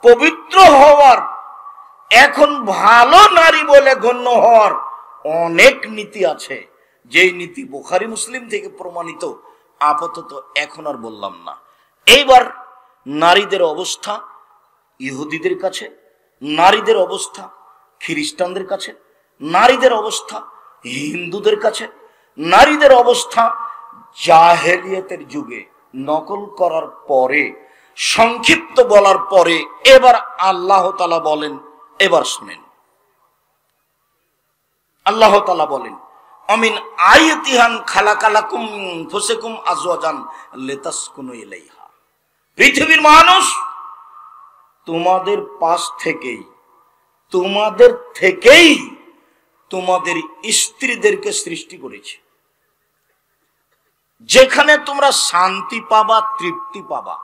Speaker 1: পবিত্র হওয়ার, এখন ভালো নারী বলে গণ্য হওয়ার অনেক নীতি আছে, যেই নীতি বুখারী মুসলিম থেকে প্রমাণিত। আপাতত এখন আর বললাম না। এইবার নারীদের অবস্থা ইহুদিদের কাছে, নারীদের অবস্থা খ্রিস্টানদের কাছে, নারীদের অবস্থা হিন্দুদের কাছে, নারীদের অবস্থা জাহেলিয়াতের যুগে নকল করার পরে, সংক্ষিপ্ত বলার পরে এবার আল্লাহ তাআলা বলেন, এবার শুনেন। আল্লাহ তাআলা বলেন, আমিন আয়াতিহান খালাকালাকুম ফুসাকুম আজওয়াজান লিতাসকুনু ইলাইহা। পৃথিবীর মানুষ তোমাদের পাশ থেকেই, তোমাদের স্ত্রীদেরকে সৃষ্টি করেছে, যেখানে তোমরা শান্তি পাবা, তৃপ্তি পাবা।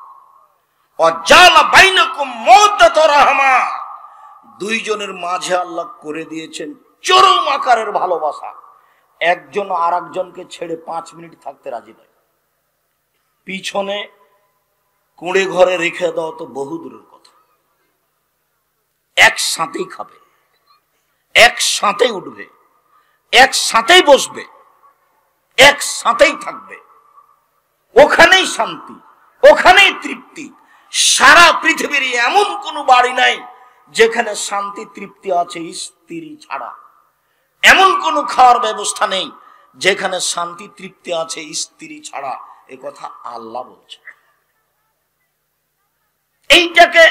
Speaker 1: ওয়াজালা বাইনাকুম মাওদাতা রাহমা, দুইজনের মাঝে আল্লাহ করে দিয়েছেন চরম আকারের ভালোবাসা। একজন আর একজনকে ছেড়ে 5 মিনিট থাকতে রাজি নয়। পিছনে কুঁড়ে ঘরে রেখে দাও তো বহু দূরের কথা। একসাথেই খাবে, একসাথেই উঠবে, একসাথেই বসবে, একসাথেই থাকবে। ওখানেই শান্তি, ওখানেই তৃপ্তি। সারা পৃথিবীর এমন কোনো বাড়ি নাই যেখানে শান্তি তৃপ্তি আছে স্ত্রী ছাড়া। এমন কোনো খাওয়ার ব্যবস্থা নেই যেখানে শান্তি তৃপ্তি আছে স্ত্রী ছাড়া। এ কথা আল্লাহ বলছে। এইটাকে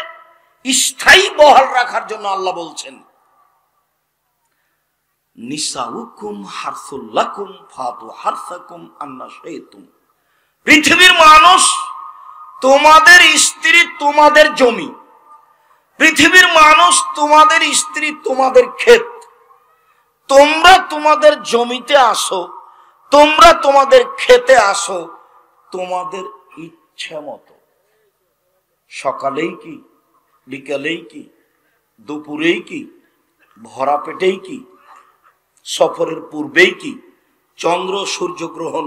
Speaker 1: স্থায়ী বহাল রাখার জন্য আল্লাহ বলছেন, নিসাউকুম হারসুল লাকুম ফাতু হারসাকুম আন্না শাইতুম। পৃথিবীর মানুষ তোমাদের স্ত্রী তোমাদের জমি, পৃথিবীর মানুষ তোমাদের স্ত্রী তোমাদের ক্ষেত। তোমরা তোমাদের জমিতে আসো, তোমরা তোমাদের খেতে আসো তোমাদের ইচ্ছা মতো। সকালেই কি, বিকালেই কি, দুপুরেই কি, ভরা পেটেই কি, সফরের পূর্বেই কি, চন্দ্র সূর্য গ্রহণ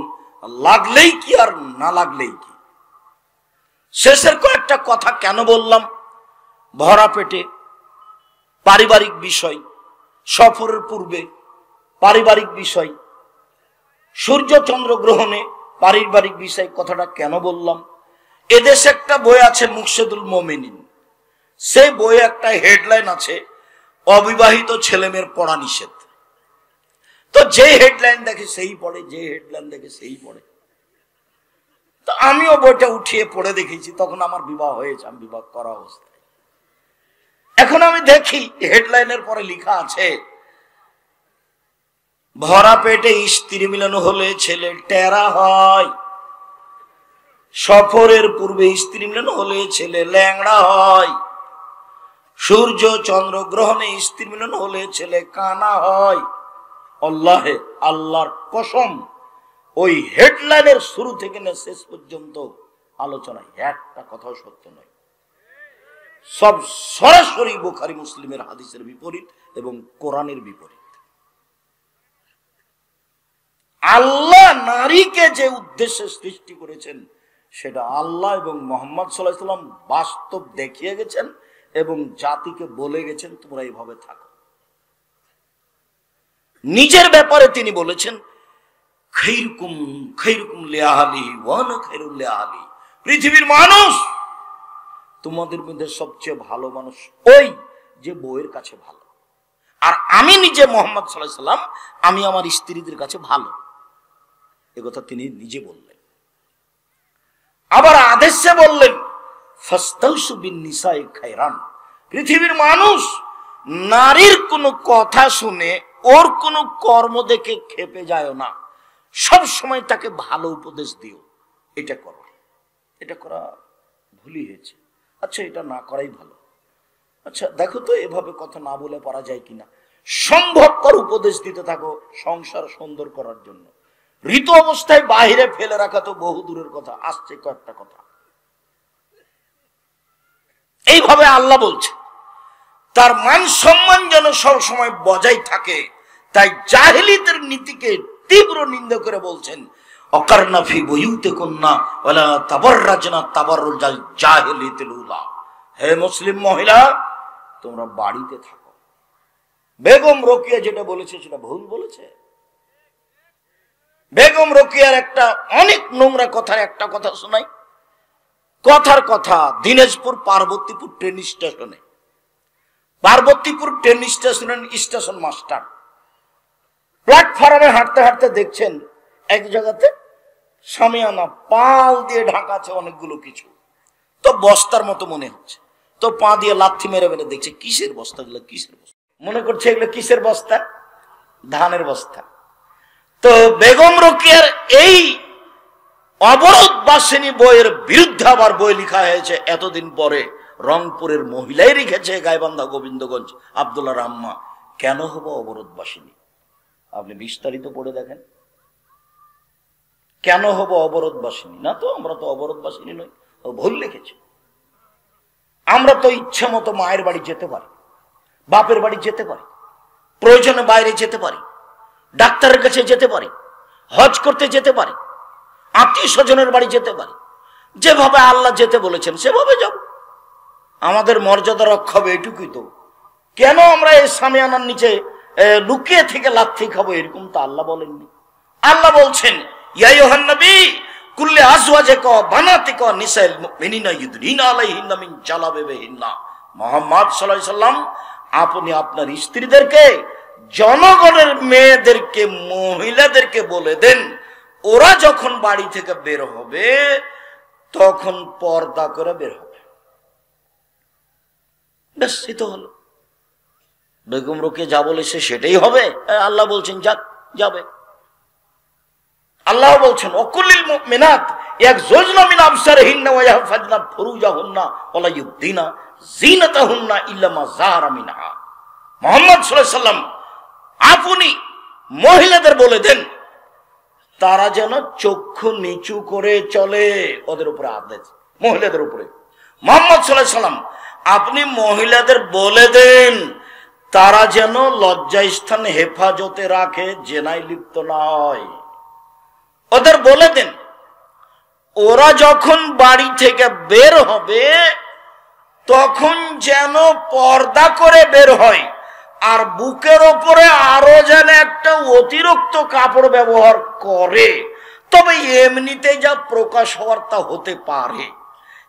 Speaker 1: লাগলেই কি আর না লাগলেই কি। শেষের কয়েকটা কথা কেন বললাম? ভরা পেটে পারিবারিক বিষয়, সফরের পূর্বে পারিবারিক বিষয়, সূর্য চন্দ্র গ্রহণে পারিবারিক বিষয়, কথাটা কেন বললাম? এদেশে একটা বই আছে মুকশেদুল মোমেনিন, সেই বইয়ে একটা হেডলাইন আছে, অবিবাহিত ছেলেমেয়ের পড়া নিষেধ। তো যে হেডলাইন দেখে সেই পড়ে, যে হেডলাইন দেখে সেই পড়ে। তো আমিও বইটা উঠিয়ে পড়ে দেখেছি, তখন আমার বিবাহ হয়েছে, আমি বিবাহ করা অবস্থায়। এখন আমি দেখি হেডলাইনের পরে লেখা আছে, ভরা পেটে স্ত্রী মিলন হলে ছেলে টেরা হয়, সফরের পূর্বে স্ত্রী মিলন হলে ছেলে ল্যাংড়া হয়, সূর্য চন্দ্র গ্রহণে স্ত্রী মিলন হলে ছেলে কানা হয়। আল্লাহে, আল্লাহর কসম, ওই হেডলাইনের শুরু থেকে না শেষ পর্যন্ত আলোচনা একটা কথাও সত্য নয়। সব সরাসরি বুখারী মুসলিমের হাদিসের বিপরীত এবং কোরআনের বিপরীত। আল্লাহ নারীকে যে উদ্দেশ্যে সৃষ্টি করেছেন সেটা আল্লাহ এবং মুহাম্মদ সাল্লাল্লাহু আলাইহি ওয়াসাল্লাম বাস্তব দেখিয়ে গেছেন এবং জাতিকে বলে গেছেন তোমরা এইভাবে থাকো। নিজের ব্যাপারে তিনি বলেছেন, খায়রুকুম খায়রুকুম লিআহলিহি ওয়া আনা খায়রুল লিআহলি। পৃথিবীর মানুষ তোমাদের মধ্যে সবচেয়ে ভালো মানুষ ওই যে বউয়ের কাছে ভালো। আর আমি নিজে মুহাম্মদ সাল্লাল্লাহু আলাইহি ওয়াসাল্লাম, আমি আমার স্ত্রীদের কাছে ভালো। একথা তিনি নিজে বললেন। আবার আদেশে বললেন, ফাস্তাউসু বিন নিসাই খায়রান। পৃথিবীর মানুষ নারীর কোনো কথা শুনে ওর কোনো কর্ম দেখে খেপে যায় না, সব সময় তাকে ভালো উপদেশ দিও, এটা করো, এটা করা ভুলই হয়েছে, আচ্ছা এটা না করাই ভালো, আচ্ছা দেখো তো এভাবে কথা না বলে পারা যায় কিনা। সম্ভবপর উপদেশ দিতে থাকো সংসার সুন্দর করার জন্য। ঋতু অবস্থায় বাহিরে ফেলে রাখা তো বহু দূরের কথা, আসছে কয়েকটা কথা। এইভাবে আল্লাহ বলছে। তার মান সম্মান যেন সবসময় বজায় থাকে। তাই জাহেলিয়াতের নীতিকে তীব্র নিন্দা করে বলছেন, অকারনা ফি বুয়ুতিকুন্না ওয়ালা তাবাররাজনা তাবাররুল জাহিলিয়াতিল উলা। হে মুসলিম মহিলা, তোমরা বাড়িতে থাকো। বেগম রোকেয়া যেটা বলেছে সেটা ভুল বলেছে। বেগম রোকেয়ার একটা অনেক নোংরা কথার একটা কথা শোনাই। কথার কথা, দিনাজপুর পার্বতীপুর ট্রেন স্টেশনে, পার্বতীপুর ট্রেন স্টেশনের স্টেশন মাস্টার প্ল্যাটফর্মে হাঁটতে হাঁটতে দেখছেন এক জায়গাতে সামিয়ানা পাল দিয়ে ঢাকা আছে অনেকগুলো কিছু, তো বস্তার মতো মনে হচ্ছে। তো পা দিয়ে লাথি মেরে মেরে দেখছে কিসের বস্তা, গুলো কিসের বস্তা, মনে করছে এগুলো কিসের বস্তা, ধানের বস্তা। তো বেগম রোকেয়ার এই অবরোধ বাসিনী বইয়ের বিরুদ্ধে আবার বই লেখা হয়েছে এতদিন পরে। রংপুরের মহিলাই লিখেছে, গাইবান্ধা গোবিন্দগঞ্জ আব্দুল্লাহ রাম্মা, কেন হবো অবরোধ বাসিনী। আপনি বিস্তারিত পড়ে দেখেন, কেন হবো অবরোধ বাসিনী। না তো আমরা তো অবরোধ বাসিনী নই, ও ভুল লিখেছে। আমরা তো ইচ্ছা মতো মায়ের বাড়ি যেতে পারি, বাপের বাড়ি যেতে পারি, প্রয়োজনে বাইরে যেতে পারি, ডাক্তারের কাছে যেতে পারি, হজ করতে যেতে পারি, আত্মীয় স্বজনের বাড়ি যেতে পারি। যেভাবে আল্লাহ যেতে বলেছেন সেভাবে যাব, আমাদের মর্যাদা রক্ষা হবে, এটুকুই তো। কেন আমরা এই সামিয়ানার নিচে লুকিয়ে থেকে লাথি খাবো, এরকম তো আল্লাহ বলেননি। আল্লাহ বলছেন, ইয়া আইয়ুহান নবী কুল্লি আজওয়াজিকা বানাতিকা নিসাইল মুমিনিনা ইউদনিনা আলাইহিন্না মিন জালাবিবিহিন্না। মুহাম্মদ সাল্লাল্লাহু আলাইহি সাল্লাম, আপনি আপনার স্ত্রীদেরকে, জনগণের মেয়েদেরকে, মহিলাদেরকে বলে দেন, ওরা যখন বাড়ি থেকে বের হবে তখন পর্দা করে বের হবে। ব্যাস, এই তো হলো। বেগম রোকেয়া যা বলেছে সেটাই হবে। আল্লাহ বলছেন যাক, যাবে। আল্লাহ বলছেন, অকুল্লিল মুমিনাত ইয়াগযুজনা মিন আবসারিহিন্না ওয়া ইয়াহফাজনা ফুরুজাহুন্না ওয়া লা ইউবদিনা যিনাতাহুন্না ইল্লা মা যাহারা মিনহা। মুহাম্মদ সাল্লাল্লাহু আলাইহি সাল্লাম, আপনি মহিলাদের বলে দেন তারা যেন চক্ষু নিচু করে চলে। ওদের উপরে আদেশ, মহিলাদের উপরে। মুহাম্মদ সাল্লাল্লাহু আলাইহি সাল্লাম, আপনি মহিলাদের বলে দেন তারা যেন লজ্জাস্থান হেফাজতে রাখে, জেনায় লিপ্ত না হয়। ওদের বলে দেন ওরা যখন বাড়ি থেকে বের হবে তখন যেন পর্দা করে বের হয়, আর বুকের ওপরে আরো যেন একটা অতিরিক্ত কাপড় ব্যবহার করে। তবে এমনিতে যা প্রকাশ হওয়ার তা হতে পারে,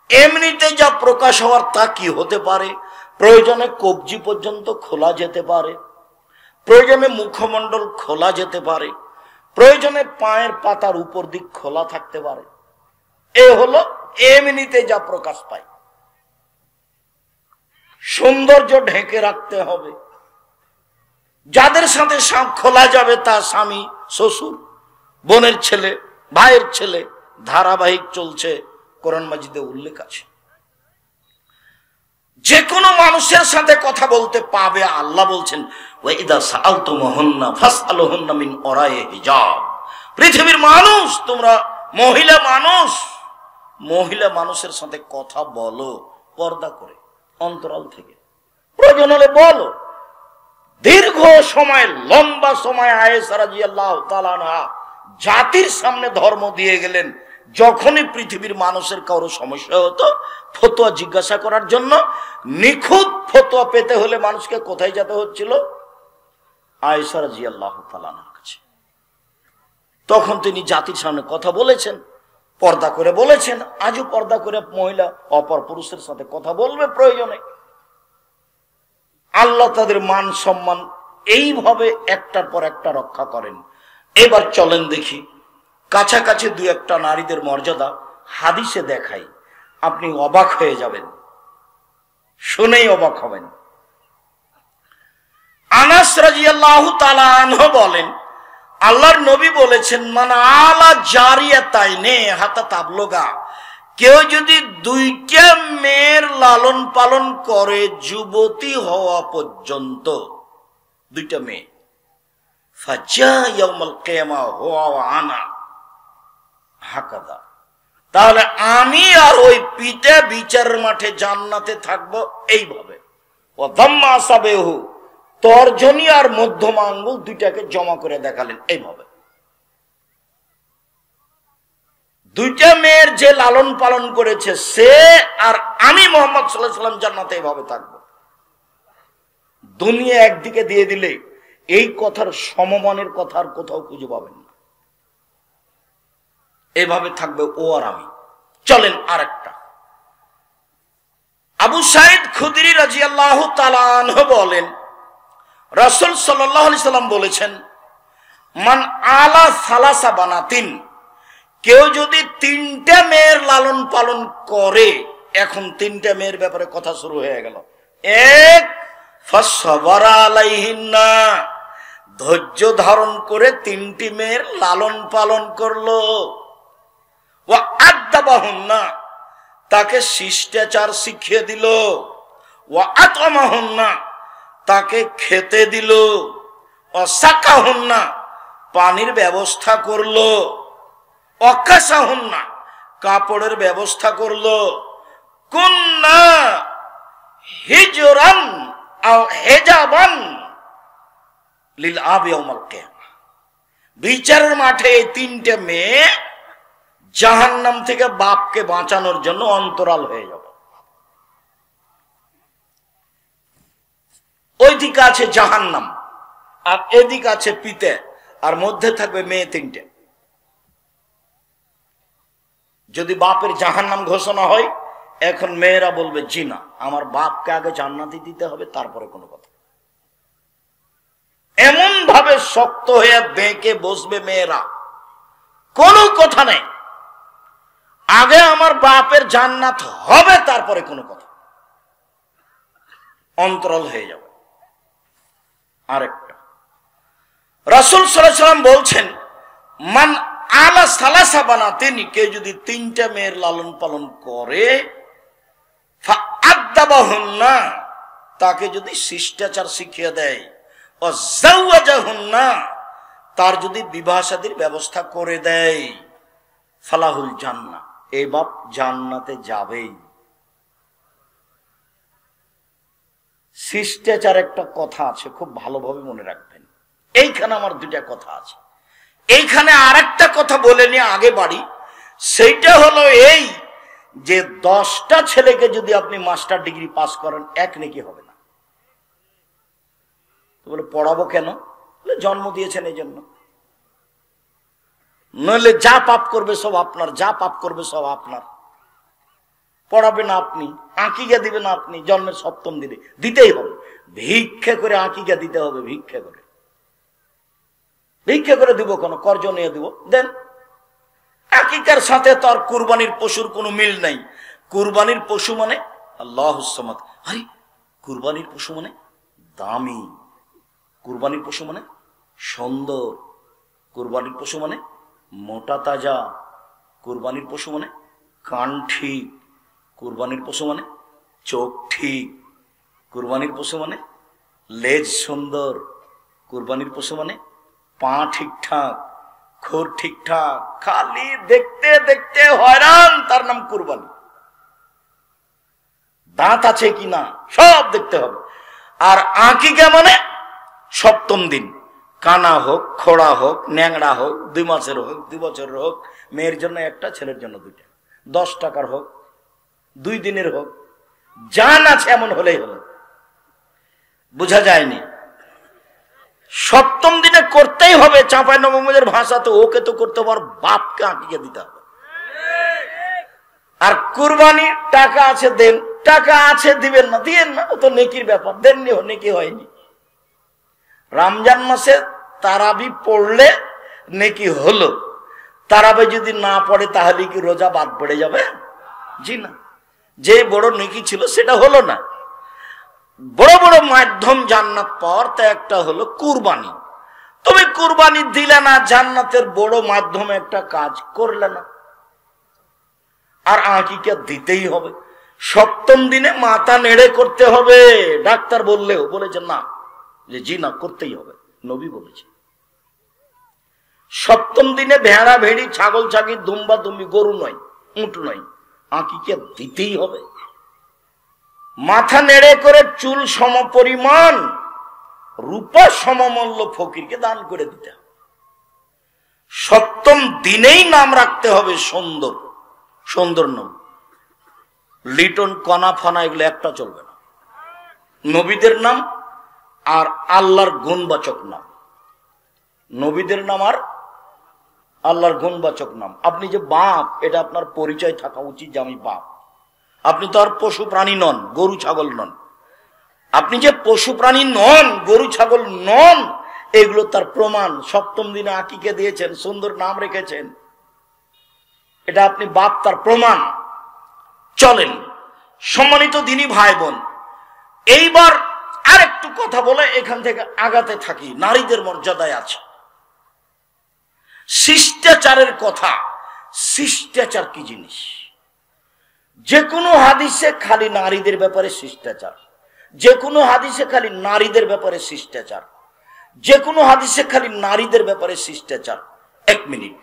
Speaker 1: এমনিতে যা প্রকাশ হওয়ার তা কি হতে পারে? প্রয়োজনে কবজি পর্যন্ত খোলা যেতে পারে, প্রয়োজনে মুখমণ্ডল খোলা যেতে পারে, প্রয়োজনে পায়ের পাতার উপর দিক খোলা থাকতে পারে। এ হলো এমনিতে যা প্রকাশ পায়। সৌন্দর্য ঢেকে রাখতে হবে। যাদের সাথে খোলা যাবে তা স্বামী, শ্বশুর, বোনের ছেলে, ভাইয়ের ছেলে, ধারাবাহিক চলছে, কোরআন মাজিদে উল্লেখ আছে। যে কোনো মানুষের সাথে কথা বলতে পাবে। আল্লাহ বলছেন, ওয়াইদা সাআলতুমুহুন্না ফাসআলুহুন্না মিন ওরাই হিজাব। পৃথিবীর মানুষ, তোমরা মহিলা মানুষ, মহিলা মানুষের সাথে কথা বলো পর্দা করে, অন্তরাল থেকে। প্রয়োজন হলে বলো। দীর্ঘ সময়, লম্বা সময় আয়েশা রাদিয়াল্লাহু তাআলা আনহা জাতির সামনে ধর্ম দিয়ে গেলেন। যখনই পৃথিবীর মানুষের কারো সমস্যা হতো, ফতোয়া জিজ্ঞাসা করার জন্য, নিখুঁত ফতোয়া পেতে হলে মানুষকে কোথায় যেতে হচ্ছিল? আয়েশা রাদিয়াল্লাহু তাআলা আনহার কাছে। তখন তিনি জাতির সামনে কথা বলেছেন, পর্দা করে বলেছেন। আজও পর্দা করে মহিলা অপর পুরুষের সাথে কথা বলবে প্রয়োজনে। আল্লাহ তাদের মান সম্মান এইভাবে একটার পর একটা রক্ষা করেন। এবার চলেন দেখি কাছাকাছি দু একটা নারীদের মর্যাদা হাদিসে দেখাই, আপনি অবাক হয়ে যাবেন, শুনেই অবাক হবেন। আনাস রাদিয়াল্লাহু তাআলা আনহু বলেন, আল্লাহর নবী বলেছেন, মান আলা জারিয়াতাইনে হাতা তাবলুগা, কেউ যদি দুইটা মেয়ের লালন পালন করে যুবতী হওয়া পর্যন্ত, দুইটা মেয়ে, ফাজা ইয়াউমুল কিয়ামা হুয়া ওয়া আনা হাকাদা, তাহলে আমি আর ওই পিতা বিচারের মাঠে জান্নাতে থাকবো এইভাবে। ও দাম্মা আসাবেহু, তর্জনী আর মধ্যমা আঙ্গুল দুইটাকে জমা করে দেখালেন এইভাবে। দুইটা মেয়ের যে লালন পালন করেছে সে আর আমি মুহাম্মদ সাল্লাল্লাহু আলাইহি ওয়াসাল্লাম জান্নাতে এইভাবে থাকবো। দুনিয়া একদিকে দিয়ে দিলে এই কথার সমমানের কথা আর কোথাও খুঁজে পাবেন না। এভাবে থাকবে ও আর আমি। চলেন আরেকটা। আবু সাঈদ খুদরি রাদিয়াল্লাহু তাআলা আনহু বলেন, রাসূল সাল্লাল্লাহু আলাইহি সাল্লাম বলেছেন, মান আলা সালাসা বানাতিন, কেউ যদি তিনটা মেয়ের লালন পালন করে, এখন তিনটা মেয়ের ব্যাপারে কথা শুরু হয়ে গেল। এক, ফাসবারা আলাইহিন্না, ধৈর্য ধারণ করে তিনটি মেয়ের লালন পালন করলো। ওয়া আদাবাহুন্না, তাকে শিষ্টাচার শিখিয়ে দিল। ওয়া আতমাহুন্না, তাকে খেতে দিল। ওয়া সাকাহুন্না, পানির ব্যবস্থা করলো। অকাসাহুন্না, কাপড়ের ব্যবস্থা করলো। কুন্না হিজরান আও হিজাবান লিল আবি ইয়াউমাল কিয়ামা, বিচারের মাঠে এই তিনটে মেয়ে জাহান্নাম থেকে বাপকে বাঁচানোর জন্য অন্তরাল হয়ে যাবে। ওই দিকে আছে জাহান্নাম আর এদিকে আছে পিতে, আর মধ্যে থাকবে মেয়ে তিনটে। যদি বাপের জাহান্নাম ঘোষণা হয়, এখন মেয়েরা বলবে জি না, আমার বাপকে আগে জান্নাতি দিতে হবে, তারপরে কোনো কথা। এমন ভাবে শক্ত হয়ে বেঁকে বসবে মেয়েরা, কোনো কথা নেই, আগে আমার বাপের জান্নাত হবে, তারপরে কোনো কথা। অন্তরাল হয়ে যাবে। আরেকটা, রাসূল সাল্লাল্লাহু আলাইহি ওয়াসাল্লাম বলছেন, মান আলা সালাসা বানাতিন, কেউ যদি তিনটা মেয়ের লালন পালন করে, ফাআদাবাহুন্না, তাকে যদি শিষ্টাচার শিখিয়ে দেয়, ও যাওয়াজাহুন্না, তার যদি বিবাহ শাদীর ব্যবস্থা করে দেয়, ফালাহুল জান্নাহ, এই বাপ জান্নাতে যাবেই। শিষ্টাচার একটা কথা আছে, খুব ভালোভাবে মনে রাখবেন। এইখানে আমার দুটা কথা আছে। এইখানে আরেকটা কথা বলে নিয়ে আগে বাড়ি। সেইটা হলো এই যে 10টা ছেলেকে যদি আপনি মাস্টার ডিগ্রি পাস করেন, এক নেকি হবে না। বলে পড়াবো কেন? বলে জন্ম দিয়েছেন এই জন্য। নইলে যা পাপ করবে সব আপনার, যা পাপ করবে সব আপনার। পড়াবেন আপনি, আকিকা দিবেন আপনি, জন্মের 7ম দিনে দিতেই হবে। ভিক্ষা করে আকিকা দিতে হবে, ভিক্ষা করে। ভিক্ষা করে দিব কেন? কর্জ নিয়ে দিব, দেন। আকিকার সাথে তো আর কুরবানির পশুর কোনো মিল নাই। কুরবানির পশু মানে আল্লাহুস সামাদ। আরে কুরবানির পশু মানে দামি, কুরবানির পশু মানে সুন্দর, কুরবানির পশু মানে মোটা তাজা, কুরবানির পশু মানে কান ঠিক, কুরবানির পশু মানে চোখ ঠিক, কুরবানির পশু মানে লেজ সুন্দর, কুরবানির পশু মানে পা ঠিকঠাক, খুর ঠিকঠাক। খালি দেখতে দেখতে হয়রান, তার নাম কুরবানি। দাঁত আছে কিনা সব দেখতে হবে। আর আকিকা মানে 7ম দিন, কানা হোক, খোড়া হোক, ন্যাংড়া হোক, 2 মাসের হোক, 2 বছরের হোক, মেয়ের জন্য একটা, ছেলের জন্য 2টা, 10 টাকার হোক, 2 দিনের হোক, জান আছে এমন হলেই হলো। বুঝা যায়নি? 7ম দিনে করতেই হবে। চাঁপাই নবমীর ভাষা তো ওকে তো করতে হবে, আর বাপকে আকিকা দিতে হবে। আর কুরবানি টাকা আছে দেন, টাকা আছে দিবেন না, দিয়েন না, ও তো নেকির ব্যাপার, দেননি, নেকি হয়নি। রমজান মাসে তারাবি পড়লে নেকি হলো, তারাবি যদি না পড়ে তাহলে কি রোজা বাদ পড়ে যাবে? জি না, যে বড় নেকি ছিল সেটা হলো না। বড় বড় মাধ্যম জান্নাত পাওয়ার, তা একটা হলো কুরবানি। তুমি কুরবানি দিলে না, জান্নাতের বড় মাধ্যমে একটা কাজ করলে না। আর আকিকা দিতেই হবে। 7ম দিনে মাথা নেড়ে করতে হবে। ডাক্তার বললেও বলেছে না, যে জি না, করতেই হবে, নবী বলেছে। 7ম দিনে ভেড়া ভেড়ি, ছাগল ছাগি, দুম্বা দুম্বি, গরু নয়, উট নয়, আকিকা দিতেই হবে। মাথা নেড়ে করে চুল সমপরিমাণ রূপা সমমূল্য ফকিরকে দান করে দিতে হবে। সপ্তম দিনেই নাম রাখতে হবে সুন্দর, সুন্দর নাম। লিটন, কণা ফানা এগুলো একটা চলবে না। নবীদের নাম আর আল্লাহর গুণবাচক নাম, নবীদের নাম আর আল্লাহর গুণবাচক নাম। আপনি যে বাপ, এটা আপনার পরিচয় থাকা উচিত যে আমি বাপ। আপনি তো আর পশু প্রাণী নন, গরু ছাগল নন। আপনি যে পশু প্রাণী নন, গরু ছাগল নন, এগুলো তার প্রমাণ। সপ্তম দিনে আকিকে দিয়েছেন, সুন্দর নাম রেখেছেন, এটা আপনি বাপ, তার প্রমাণ। চলেন সম্মানিত দিনী ভাই বোন, এইবার আর একটু কথা বলে এখান থেকে আগাতে থাকি। নারীদের মর্যাদায় আছে শিষ্টাচারের কথা। শিষ্টাচার কি জিনিস? যে কোনো হাদিসে খালি নারীদের ব্যাপারে শিষ্টাচার, যে কোনো হাদিসে খালি নারীদের ব্যাপারে শিষ্টাচার, যে কোনো হাদিসে খালি নারীদের ব্যাপারে শিষ্টাচার। এক মিনিট।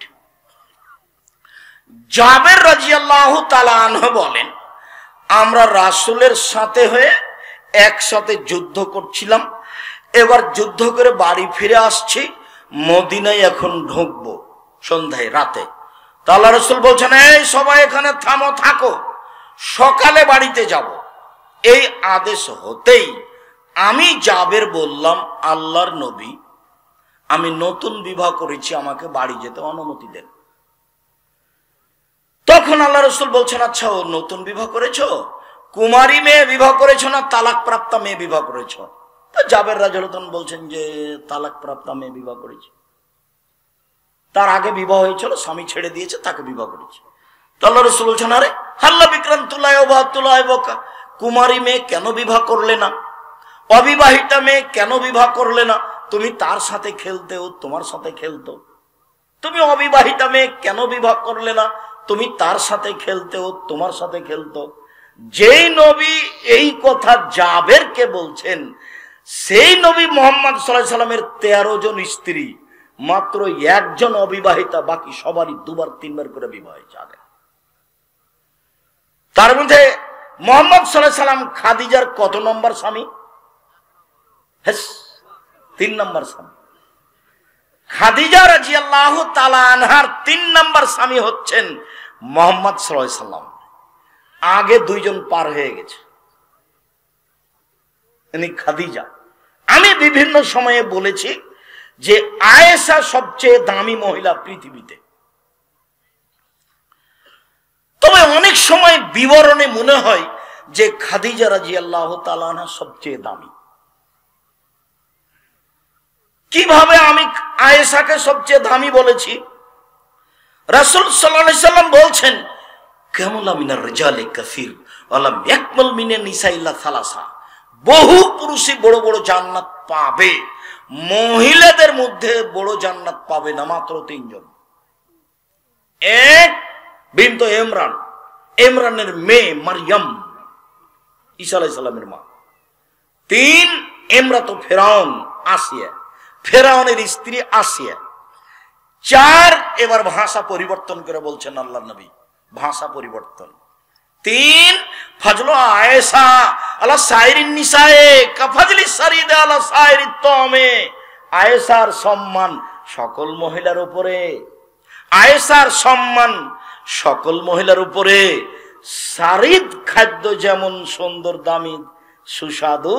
Speaker 1: জাবের রাদিয়াল্লাহু তাআলা আনহু বলেন, আমরা রাসূলের সাথে হয়ে একসাথে যুদ্ধ করছিলাম, এবার যুদ্ধ করে বাড়ি ফিরে আসছি, মদিনায় এখন ঢুকবো সন্ধ্যায়, রাতে। তা আল্লাহ রাসূল বলছেন, এই সবাই এখানে থামো, থাকো, সকালে বাড়িতে যাব। এই আদেশ হতেই আমি জাবের বললাম, আল্লাহর নবী, আমি নতুন বিবাহ করেছি, আমাকে বাড়ি যেতে অনুমতি দেন। তখন আল্লাহ রাসূল বলছেন, আচ্ছা, ও নতুন বিবাহ করেছো? কুমারী মেয়ে বিবাহ করেছো না তালাক প্রাপ্তা মেয়ে বিবাহ করেছো? তো জাবের রাদিয়াল্লাহু আনহু বলছেন যে তালাক প্রাপ্তা মেয়ে বিবাহ করেছি। তার আগে বিবাহ হয়েছিল, স্বামী ছেড়ে দিয়েছে, তাকে বিবাহ করেছে। তো আল্লাহ রাসূল বলছেন, আরে হাল্লা বিক্রান্তুল্লাহ ওয়াবাতুল্লাহ বকা, কুমারী মেয়ে কেন বিবাহ করলে না? অবিবাহিতা মেয়ে কেন বিবাহ করলে না? তুমি তার সাথে খেলতে, ও তোমার সাথে খেলতো। তুমি অবিবাহিতা মেয়ে কেন বিবাহ করলে না? তুমি তার সাথে খেলতে, ও তোমার সাথে খেলতো। যেই নবী এই কথা জাবেরকে বলছেন, সেই নবী মুহাম্মদ সাল্লাল্লাহু আলাইহি সাল্লামের 13 জন স্ত্রী, মাত্র একজন অবিবাহিতা, বাকি সবারই দুবার তিনবার করে বিবাহ হয়েছে। তার মধ্যে মুহাম্মদ সাল্লাল্লাহু আলাইহি সাল্লাম খাদিজার কত নম্বর স্বামী? 3 নম্বর স্বামী। খাদিজা রাদিয়াল্লাহু তাআলা আনহার 3 নম্বর স্বামী হচ্ছেন মুহাম্মদ সাল্লাল্লাহু আলাইহি সাল্লাম। আগে 2 জন পার হয়ে গেছে, ইনি খাদিজা। আমি বিভিন্ন সময়ে বলেছি যে আয়েশা সবচেয়ে দামি মহিলা পৃথিবীতে। তবে অনেক সময় বিবরণে মনে হয় যে খাদিজা রাদিয়াল্লাহু তাআলা আনহা সবচেয়ে দামি। কিভাবে আমি আয়েশাকে সবচেয়ে দামি বলেছি? রাসূল সাল্লাল্লাহু আলাইহি সাল্লাম বলছেন, কামুলা মিনার রিজালি কাসীর ওয়া লাম ইয়াকমুল মিনান নিসা ইল্লা সালাসা। বহু পুরুষই বড় বড় জান্নাত পাবে, মহিলাদের মধ্যে বড় জান্নাত পাবে না মাত্র 3 জন। এক, বিনতে ইমরান, ইমরানের মেয়ে মারইয়াম, ঈসা আলাইহিস সালামের মা। 3, ইমরাতু ফিরাউন, আসিয়া, ফেরাউনের স্ত্রী আসিয়া। 4, এবার ভাষা পরিবর্তন করে বলছেন আল্লাহর নবী, ভাষা পরিবর্তন। 3, ফজলু আয়েশা আলা সাইরিন নিসায়ে কাফজলি সারিদ আলা সাইরিত তামে। আয়েশার সম্মান সকল মহিলার উপরে, আয়েশার সম্মান সকল মহিলার উপরে। সারিদ খাদ্য যেমন সুন্দর, দামি, সুস্বাদু,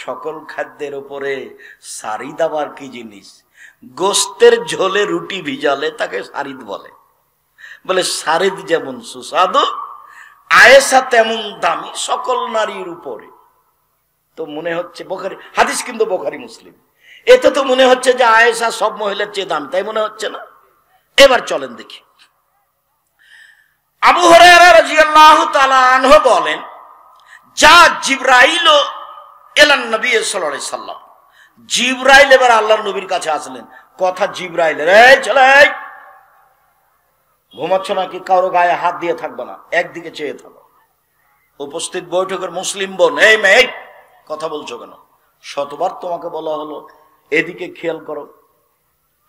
Speaker 1: সকল খাদ্যের উপরে। সারিদ আবার কি জিনিস? গোস্তের ঝোলে রুটি ভিজালে তাকে সারিদ বলে। বলে সারিদ যেমন সুস্বাদু, আয়েশা তেমন দামি সকল নারীর উপরে। তো মনে হচ্ছে বুখারী হাদিস, কিন্তু বুখারী মুসলিম, এতে তো মনে হচ্ছে যে আয়েশা সব মহিলার চেয়ে দামি, তাই মনে হচ্ছে না? এবার চলেন দেখি। আবু হুরায়রা রাদিয়াল্লাহু তাআলা আনহু বলেন, যা জিবরাইল এলান নবী সাল্লাল্লাহু আলাইহি সাল্লাম। জিবরাইল এবার আল্লাহর নবীর কাছে আসলেন। কথা জিবরাইলের, এই চলে, ঘুমাচ্ছ নাকি? কারো গায়ে হাত দিয়ে থাকবে না, একদিকে চেয়ে থাকো। উপস্থিত বৈঠকের মুসলিম বোন, এই মেয়ে কথা বলছো কেন? শতবার তোমাকে বলা হলো এদিকে খেয়াল করো।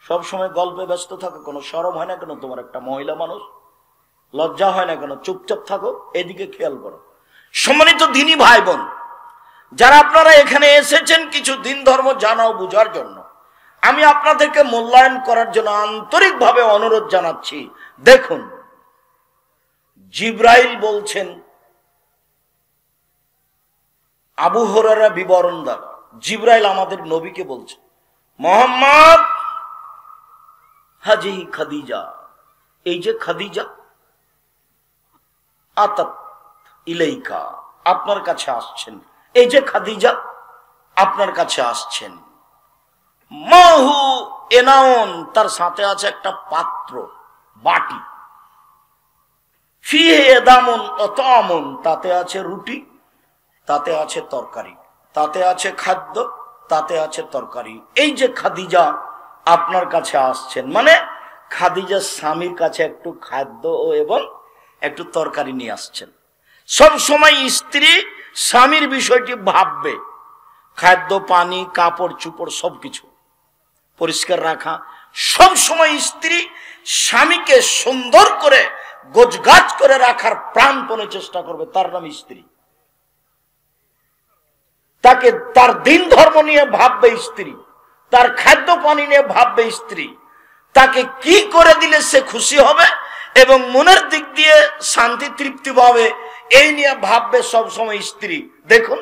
Speaker 1: সব সময় গল্পে ব্যস্ত থাকো, কোনো শরম হয় না কেন? তোমার একটা মহিলা মানুষ, লজ্জা হয় না কেন? চুপচাপ থাকো, এদিকে খেয়াল করো। সম্মানিত দিনী ভাই বোন, যারা আপনারা এখানে এসেছেন কিছু দিন ধর্ম জানা ও বুঝার জন্য, আমি আপনাদেরকে মূল্যায়ন করার জন্য আন্তরিকভাবে অনুরোধ জানাচ্ছি। দেখুন, জিবরাইল বলছেন, আবু হুরায়রা বিবরণ দ্বারা জিবরাইল আমাদের নবীকে বলছে, মুহাম্মদ হাজি খাদিজা, এই যে খাদিজা, আতাত ইলাইকা, আপনার কাছে আসছেন, এই যে খাদিজা আপনার কাছে আসছেন, মাহু এনাউন, তার সাথে আছে একটা পাত্র, বাটি, ফিহে এদামুন ওয়া তা'মুন, তাতে আছে রুটি, তাতে আছে তরকারি, তাতে আছে খাদ্য, তাতে আছে তরকারি। এই যে খাদিজা আপনার কাছে আসছেন, মানে খাদিজার স্বামীর কাছে একটু খাদ্য এবং একটু তরকারি নিয়ে আসছেন। সব সময় স্ত্রী স্বামীর বিষয়টি ভাববে, খাদ্য, পানি, কাপড় চুপড় সবকিছু পরিষ্কার রাখা। সব সময় স্ত্রী স্বামীকে সুন্দর করে গোছগাছ করে রাখার প্রাণপণে চেষ্টা করবে, তার নাম স্ত্রী। তাকে তার দিন ধর্ম নিয়ে ভাববে স্ত্রী, তার খাদ্য পানি নিয়ে ভাববে স্ত্রী, তাকে কি করে দিলে সে খুশি হবে এবং মনের দিক দিয়ে শান্তি তৃপ্তি পাবে, এই নিয়ে ভাববে সব সময় স্ত্রী। দেখুন,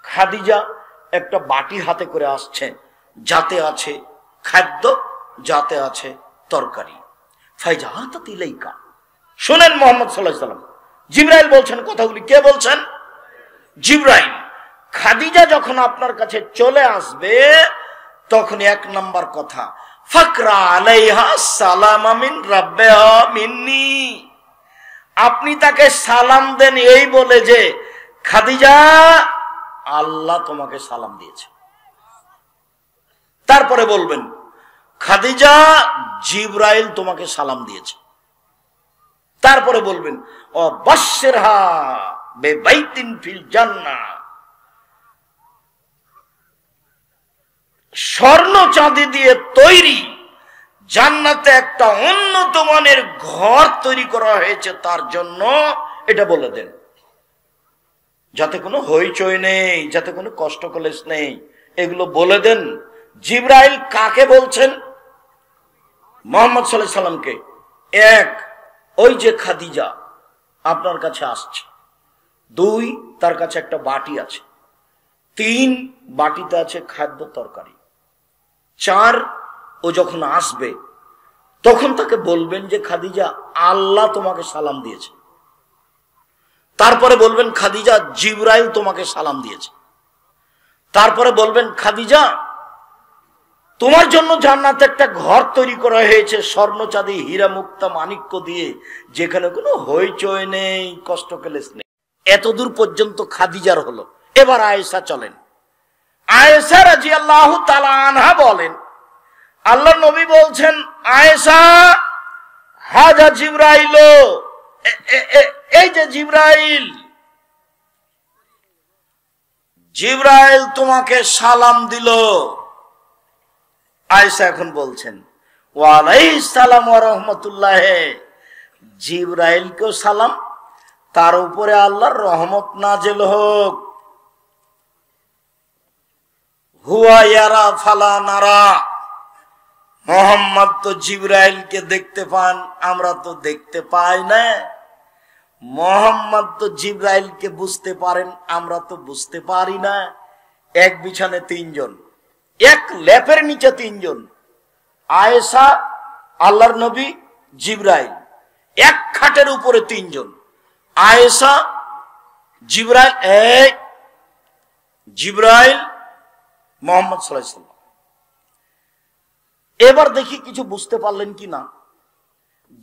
Speaker 1: খাদিজা একটা বাটি হাতে করে আসছে, যাতে আছে খাদ্য, যাতে আছে তরকারি। ফাইজাহাতাত ইলাইকা, শুনেন মুহাম্মদ সাল্লাল্লাহু আলাইহি ওয়াসাল্লাম, জিবরাইল বলছেন কথাগুলি। কে বলছেন? জিবরাইল। খাদিজা যখন আপনার কাছে চলে আসবে, তখন এক নাম্বার কথা, ফাকরা আলাইহা সালামা মিন রাব্বিহা মিন্নি, আপনি তাকে সালাম দেন এই বলে যে, খাদিজা আল্লাহ তোমাকে সালাম দিয়েছে। তারপরে বলবেন, খাদিজা জিবরাইল তোমাকে সালাম দিয়েছে। তারপরে বলবেন, ও বাশশিরহা বিবাইতিন ফিল জান্নাহ, স্বর্ণ চাঁদি দিয়ে তৈরি জান্নাতে একটা উন্নত মানের ঘর তৈরি করা হয়েছে তার জন্য, এটা বলে দেন, যাতে কোনো হইচই নেই, যাতে কোনো কষ্ট কলেশ নেই, এগুলো বলে দেন। জিবরাইল কাকে বলছেন? মুহাম্মদ সাল্লাল্লাহু আলাইহি সাল্লামকে। এক, ওই যে খাদিজা আপনার কাছে আসছে। দুই, তার কাছে একটা বাটি আছে। তিন, বাটিতে আছে খাদ্য তরকারি। চার, ও যখন আসবে তখন তাকে বলবেন যে, খাদিজা আল্লাহ তোমাকে সালাম দিয়েছে। তারপরে বলবেন, খাদিজা জিবরাইল তোমাকে সালাম দিয়েছে। তারপরে বলবেন, খাদিজা তোমার জন্য জান্নাতে একটা ঘর তৈরি করা হয়েছে স্বর্ণ চাঁদি হীরা মুক্তা মাণিক্য দিয়ে, যেখানে কোনো হইচই নেই, কষ্ট ক্লেশ নেই। এতদূর পর্যন্ত খাদিজার হলো। এবার আয়েশা চলেন। আয়েশা রাদিয়াল্লাহু তাআলা আনহা বলেন, আল্লাহর নবী বলছেন, আয়েশা হাজা জিবরাইল, এই যে জিবরাইল, জিবরাইল তোমাকে সালাম দিল। আয়েশা এখন বলছেন, ওয়া আলাইহিস সালাম ওয়া রাহমাতুল্লাহ, জিবরাইলকেও সালাম, তার উপরে আল্লাহর রহমত নাযিল হোক। হুয়া ইয়ারা ফালা নারা, মুহাম্মদ তো জিবরাইলকে দেখতে পান, আমরা তো দেখতে পাই না। মুহাম্মদ তো জিবরাইলকে বুঝতে পারেন, আমরা তো বুঝতে পারি না। এক বিছানে তিনজন, এক লেপের নিচে তিনজন, আয়েশা, আল্লাহর নবী, জিবরাইল। এক খাটের উপরে তিনজন, আয়েশা, জিবরাইল, জিবরাইল, মুহাম্মদ সাল্লাল্লাহু আলাইহি ওয়াসাল্লাম। এবার দেখি কিছু বুঝতে পারলেন কি না।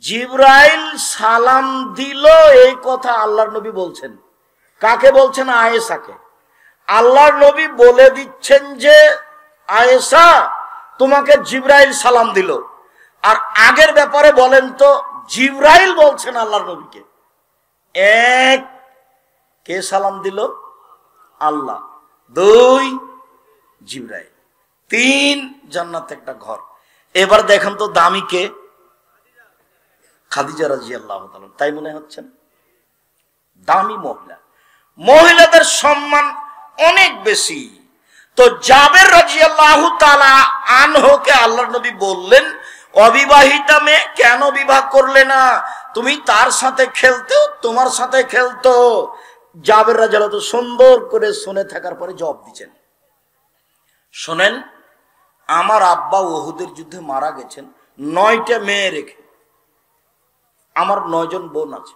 Speaker 1: জিবরাইল সালাম দিল, এই কথা আল্লাহর নবী বলছেন। কাকে বলছেন? আয়েশাকে। আল্লাহর নবী বলে দিচ্ছেন যে, আয়েশা তোমাকে জিবরাইল সালাম দিল। আর আগের ব্যাপারে বলেন তো, জিবরাইল বলছেন আল্লাহর নবীকে। এক, কে সালাম দিল? আল্লাহ। দুই, জিবরাইল। তিন, জান্নাতে একটা ঘর। এবার দেখেন তো দামি কে? খাদিজা রাদিয়াল্লাহু তাআলা। তাই মনে হচ্ছে না? দামি মহিলা। মহিলাদের সম্মান অনেক বেশি। তো জাবের রাদিয়াল্লাহু তাআলা আনহুকে আল্লাহর নবী বললেন, অবিবাহিতা মেয়ে কেন বিবাহ করলে না? তুমি তার সাথে খেলতেও, তোমার সাথে খেলতো। জাবের রাদিয়াল্লাহু সুন্দর করে শুনে থাকার পরে জবাব দিচ্ছেন, শোনেন, আমার আব্বা উহুদের যুদ্ধে মারা গেছেন 9টা মেয়ে রেখে, আমার 9 জন বোন আছে।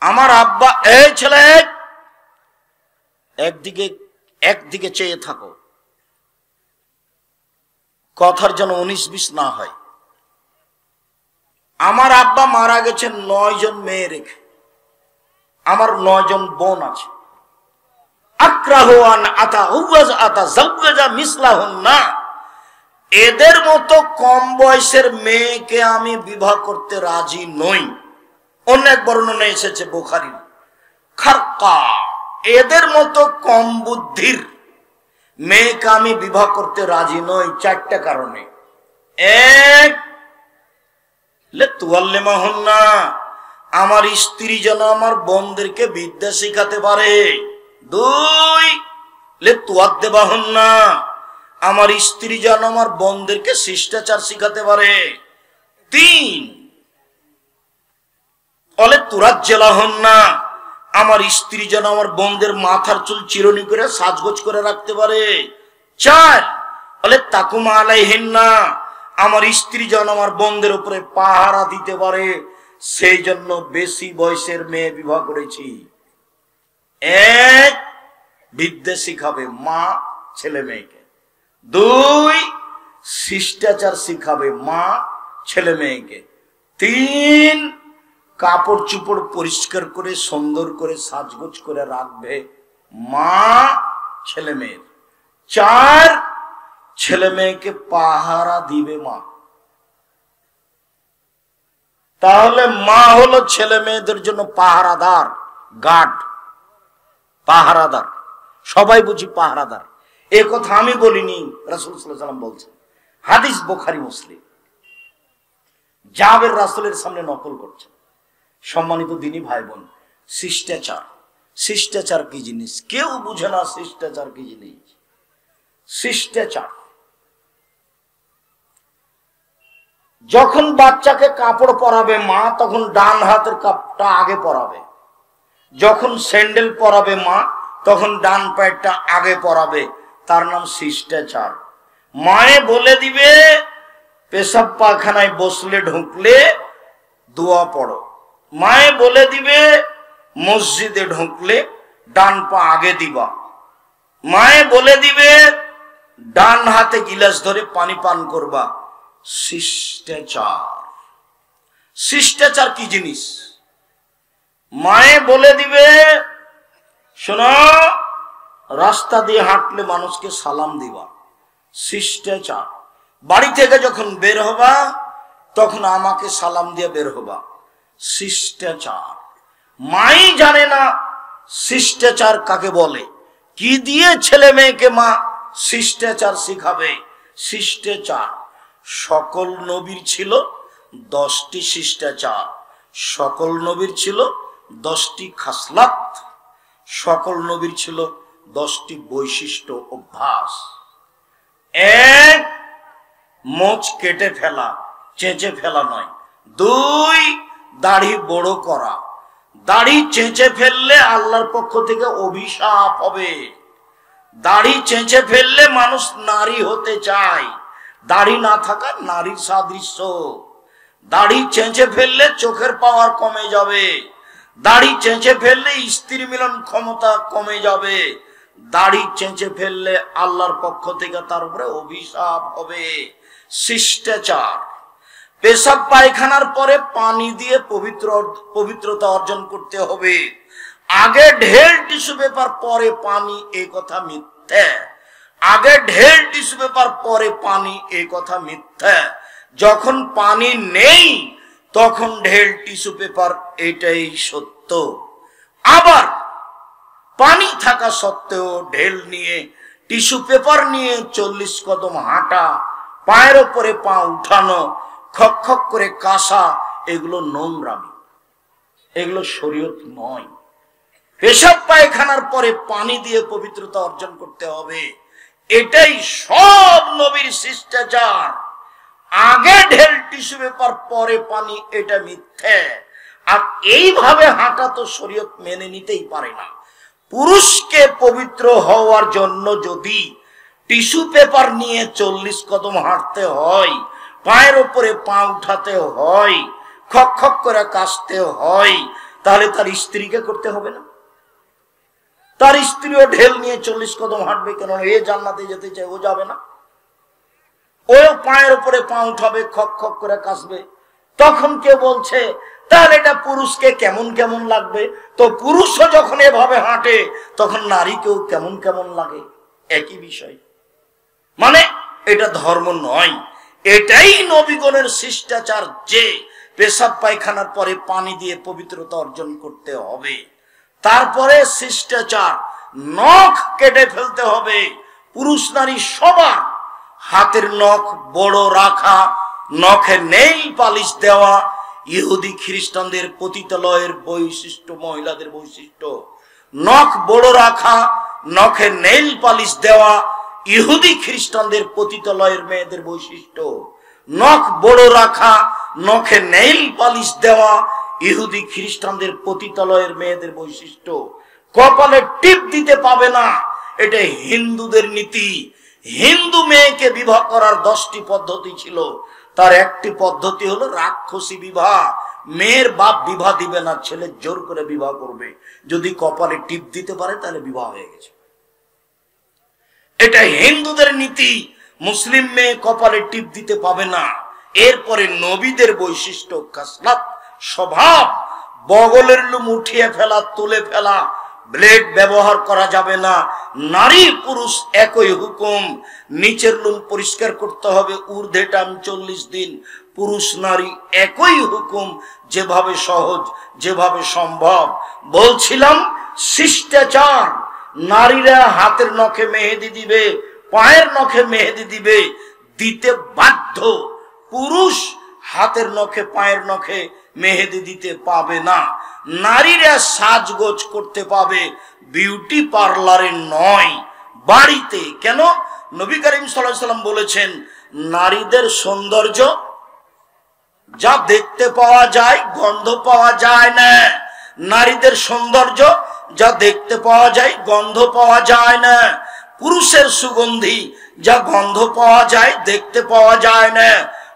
Speaker 1: আমার আব্বা, এই ছেলে একদিকে চেয়ে থাকো, কথার যেন 19-20 না হয়। আমার আব্বা মারা গেছেন 9 জন মেয়ে রেখে, আমার 9 জন বোন আছে। আক্রাহু আন আতাজাওয়াজা মিসলাহুন্না, এদের মতো কম বয়সের মেয়েকে আমি বিবাহ করতে রাজি নই। অনেক বর্ণনা এসেছে বুখারী, খারকা, এদের মতো কম বুদ্ধির মেয়েকে আমি বিবাহ করতে রাজি নই 4টা কারণে। এক, লিতুআল্লিমাহুন্না, আমার স্ত্রী যেন আমার বোনদেরকে বিদ্যা শিখাতে পারে। 2, লিতুআদ্দিবাহুন্না, আমার স্ত্রী যেন আমার বোনদেরকে শিষ্টাচার শিখাতে পারে। 3, লিতুরাজ্জিলাহুন্না, আমার স্ত্রী যেন আমার বোনদের মাথার চুল চিরুনি করে সাজগোজ করে রাখতে পারে। 4, লিতাকুমা আলাইহিন্না, আমার স্ত্রী যেন আমার বোনদের উপরে পাহারা দিতে পারে, সেই জন্য বেশি বয়সের মেয়ে বিবাহ করেছি। 1, বিদ্যা শিখাবে মা ছেলে মেয়েকে। 2, শিষ্টাচার শিখাবে মা ছেলে মেয়েকে। 3, কাপড় চুপড় পরিষ্কার করে সুন্দর করে সাজগোজ করে রাখবে মা ছেলে মেয়ের। 4, ছেলে মেয়েকে পাহারা দিবে মা। তাহলে মা হলো ছেলে মেয়েদের জন্য পাহারাদার, গার্ড, পাহারাদার। সবাই বুঝি পাহারাদার, এ কথা আমি বলিনি, রাসূল সাল্লাল্লাহু আলাইহি ওয়াসাল্লাম বলছেন। হাদিস বুখারী মুসলিম। জাবের রাসূলের সামনে নকল করছেন। সম্মানিত দিনী ভাই বোন, শিষ্টাচার, শিষ্টাচার কি জিনিস কেউ বুঝে না। শিষ্টাচার কি জিনিস? শিষ্টাচার, যখন বাচ্চাকে কাপড় পরাবে মা, তখন ডান হাতের কাপড়টা আগে পরাবে। যখন স্যান্ডেল পরাবে মা, তখন ডান পায়েরটা আগে পরাবে। তার নাম শিষ্টাচার। মায়ে বলে দিবে, পেশাব পায়খানায় বসলে ঢুকলে দোয়া পড়ো। মায়ে বলে দিবে, মসজিদে ঢুকলে ডান পা আগে দিবা। মায়ে বলে দিবে, ডান হাতে গিলাস ধরে পানি পান করবা। শিষ্টাচার, শিষ্টাচার কি জিনিস? মায়ে বলে দিবে, শোনো, রাস্তা দিয়ে হাঁটলে মানুষকে সালাম দিবা। শিষ্টাচার। বাড়ি থেকে যখন বের হবা, তখন আমাকে সালাম দিয়ে বের হবা। শিষ্টাচার। মাই জানে না শিষ্টাচার কাকে বলে। কি দিয়ে ছেলে মেয়েকে মা শিষ্টাচার শিখাবে? শিষ্টাচার। সকল নবীর ছিল 10টি শিষ্টাচার, সকল নবীর ছিল 10টি খাসলাত, সকল নবীর ছিল 10টি বৈশিষ্ট্য, অভ্যাস। 1, মোচ কেটে ফেলা, চেঁচে ফেলা নয়। 2, দাড়ি বড় করা। দাড়ি চেঁচে ফেললে আল্লাহর পক্ষ থেকে অভিশাপ হবে। দাড়ি চেঁচে ফেললে মানুষ নারী হতে চায়, দাড়ি না থাকা নারীর সাদৃশ্য। দাড়ি চেঁচে ফেললে চোখের পাওয়ার কমে যাবে। দাড়ি চেঁচে ফেললে স্ত্রী মিলন ক্ষমতা কমে যাবে। দাড়ি চেঁচে ফেললে আল্লাহর পক্ষ থেকে তার উপরে অভিশাপ হবে। শিষ্টাচার। পেশাব পায়খানার পরে পানি দিয়ে পবিত্রতা অর্জন করতে হবে। আগে ঢেল টিস্যু পেপার পরে পানি, এই কথা মিথ্যা। আগে ঢেল টিস্যু পেপার পরে পানি, এই কথা মিথ্যা। যখন পানি নেই তখন ঢেল টিস্যু পেপার, এটাই সত্য। আবার পানি থাকা সত্ত্বেও ঢেল নিয়ে, টিস্যু পেপার নিয়ে 40 কদম হাঁটা, পায়ের ওপরে পা উঠানো, খক খক করে কাশা, এগুলো নোংরামি, এগুলো শরীয়ত নয়। পেশাব পায়খানার পরে পানি দিয়ে পবিত্রতা অর্জন করতে হবে। এটাই সব নবীর শিষ্টাচার। আগে ঢেল টিস্যু পেপার পরে পানি, এটা মিথ্যে। আর এইভাবে হাঁটা তো শরীয়ত মেনে নিতেই পারে না। পুরুষকে পবিত্র হওয়ার জন্য যদি টিস্যু পেপার নিয়ে 40 কদম হাঁটতে হয়, পায়ের উপরে পা উঠাতে হয়, খক খক করে কাশতে হয়, তাহলে তার স্ত্রীকে করতে হবে না? তার স্ত্রীও ঢেল নিয়ে 40 কদম হাঁটবে কেন? এ জান্নাতে যেতে চায়, ও যাবে না? ও পায়ের উপরে পা উঠাবে, খক খক করে কাশবে। তখন কে বলছে তাহলে এটা পুরুষকে কেমন কেমন লাগবে? তো পুরুষও যখন এভাবে হাঁটে তখন নারীকেও কেমন কেমন লাগে, একই বিষয়। মানে এটা ধর্ম নয়, এটাই নবীগণের শিষ্টাচার যে পেশাব পায়খানার পরে পানি দিয়ে পবিত্রতা অর্জন করতে হবে। তারপরে শিষ্টাচার, নখ কেটে ফেলতে হবে। পুরুষ নারী সবার হাতের নখ বড় রাখা, নখে নেইল পালিশ দেওয়া ইহুদি খ্রিস্টানদের পতিতালয়ের বৈশিষ্ট্য, মহিলাদের বৈশিষ্ট্য। নখ বড় রাখা, নখে নেইল পালিশ দেওয়া ইহুদি খ্রিস্টানদের পতিতালয়ের মেয়েদের বৈশিষ্ট্য। নখ বড় রাখা, নখে নেইল পালিশ দেওয়া ইহুদি খ্রিস্টানদের পতিতালয়ের মেয়েদের বৈশিষ্ট্য। কপালে টিপ দিতে পাবে না, এটা হিন্দুদের নীতি। হিন্দু মেয়েকে বিবাহ করার 10টি পদ্ধতি ছিল, তার একটি পদ্ধতি হলো রাক্ষসী বিবাহ। মেয়ের বাপ বিবাহ দিবে না, ছেলে জোর করে বিবাহ করবে। যদি কপালে টিপ দিতে পারে তাহলে বিবাহ হয়ে গেছে। এটা হিন্দুদের নীতি। মুসলিম মেয়ে কপালে টিপ দিতে পাবে না। এরপরে নবীদের বৈশিষ্ট্য, খাসলাত, স্বভাব, বগলের লুম উঠিয়ে ফেলা, তুলে ফেলা, ব্লেড ব্যবহার করা যাবে না। নারী পুরুষ একই হুকুম, নিচের লুম পরিষ্কার করতে হবে, ঊর্ধ্বে টান 40 দিন। পুরুষ নারী একই হুকুম, যেভাবে সহজ, যেভাবে সম্ভব। বলছিলাম শিষ্টাচার, নারীরা হাতের নখে মেহেদি দিবে, পায়ের নখে মেহেদি দিবে, দিতে বাধ্য। পুরুষ হাতের নখে পায়ের নখে মেহেদি দিতে পাবে না। নারীরা সাজগোজ করতে পাবে, বিউটি পার্লারে নয়, বাড়িতে। কেন? নবী করিম সাল্লাল্লাহু আলাইহি ওয়াসাল্লাম বলেছেন, নারীদের সৌন্দর্য যা দেখতে পাওয়া যায়, গন্ধ পাওয়া যায় না। নারীদের সৌন্দর্য যা দেখতে পাওয়া যায়, গন্ধ পাওয়া যায় না। পুরুষের সুগন্ধি যা গন্ধ পাওয়া যায়, দেখতে পাওয়া যায় না।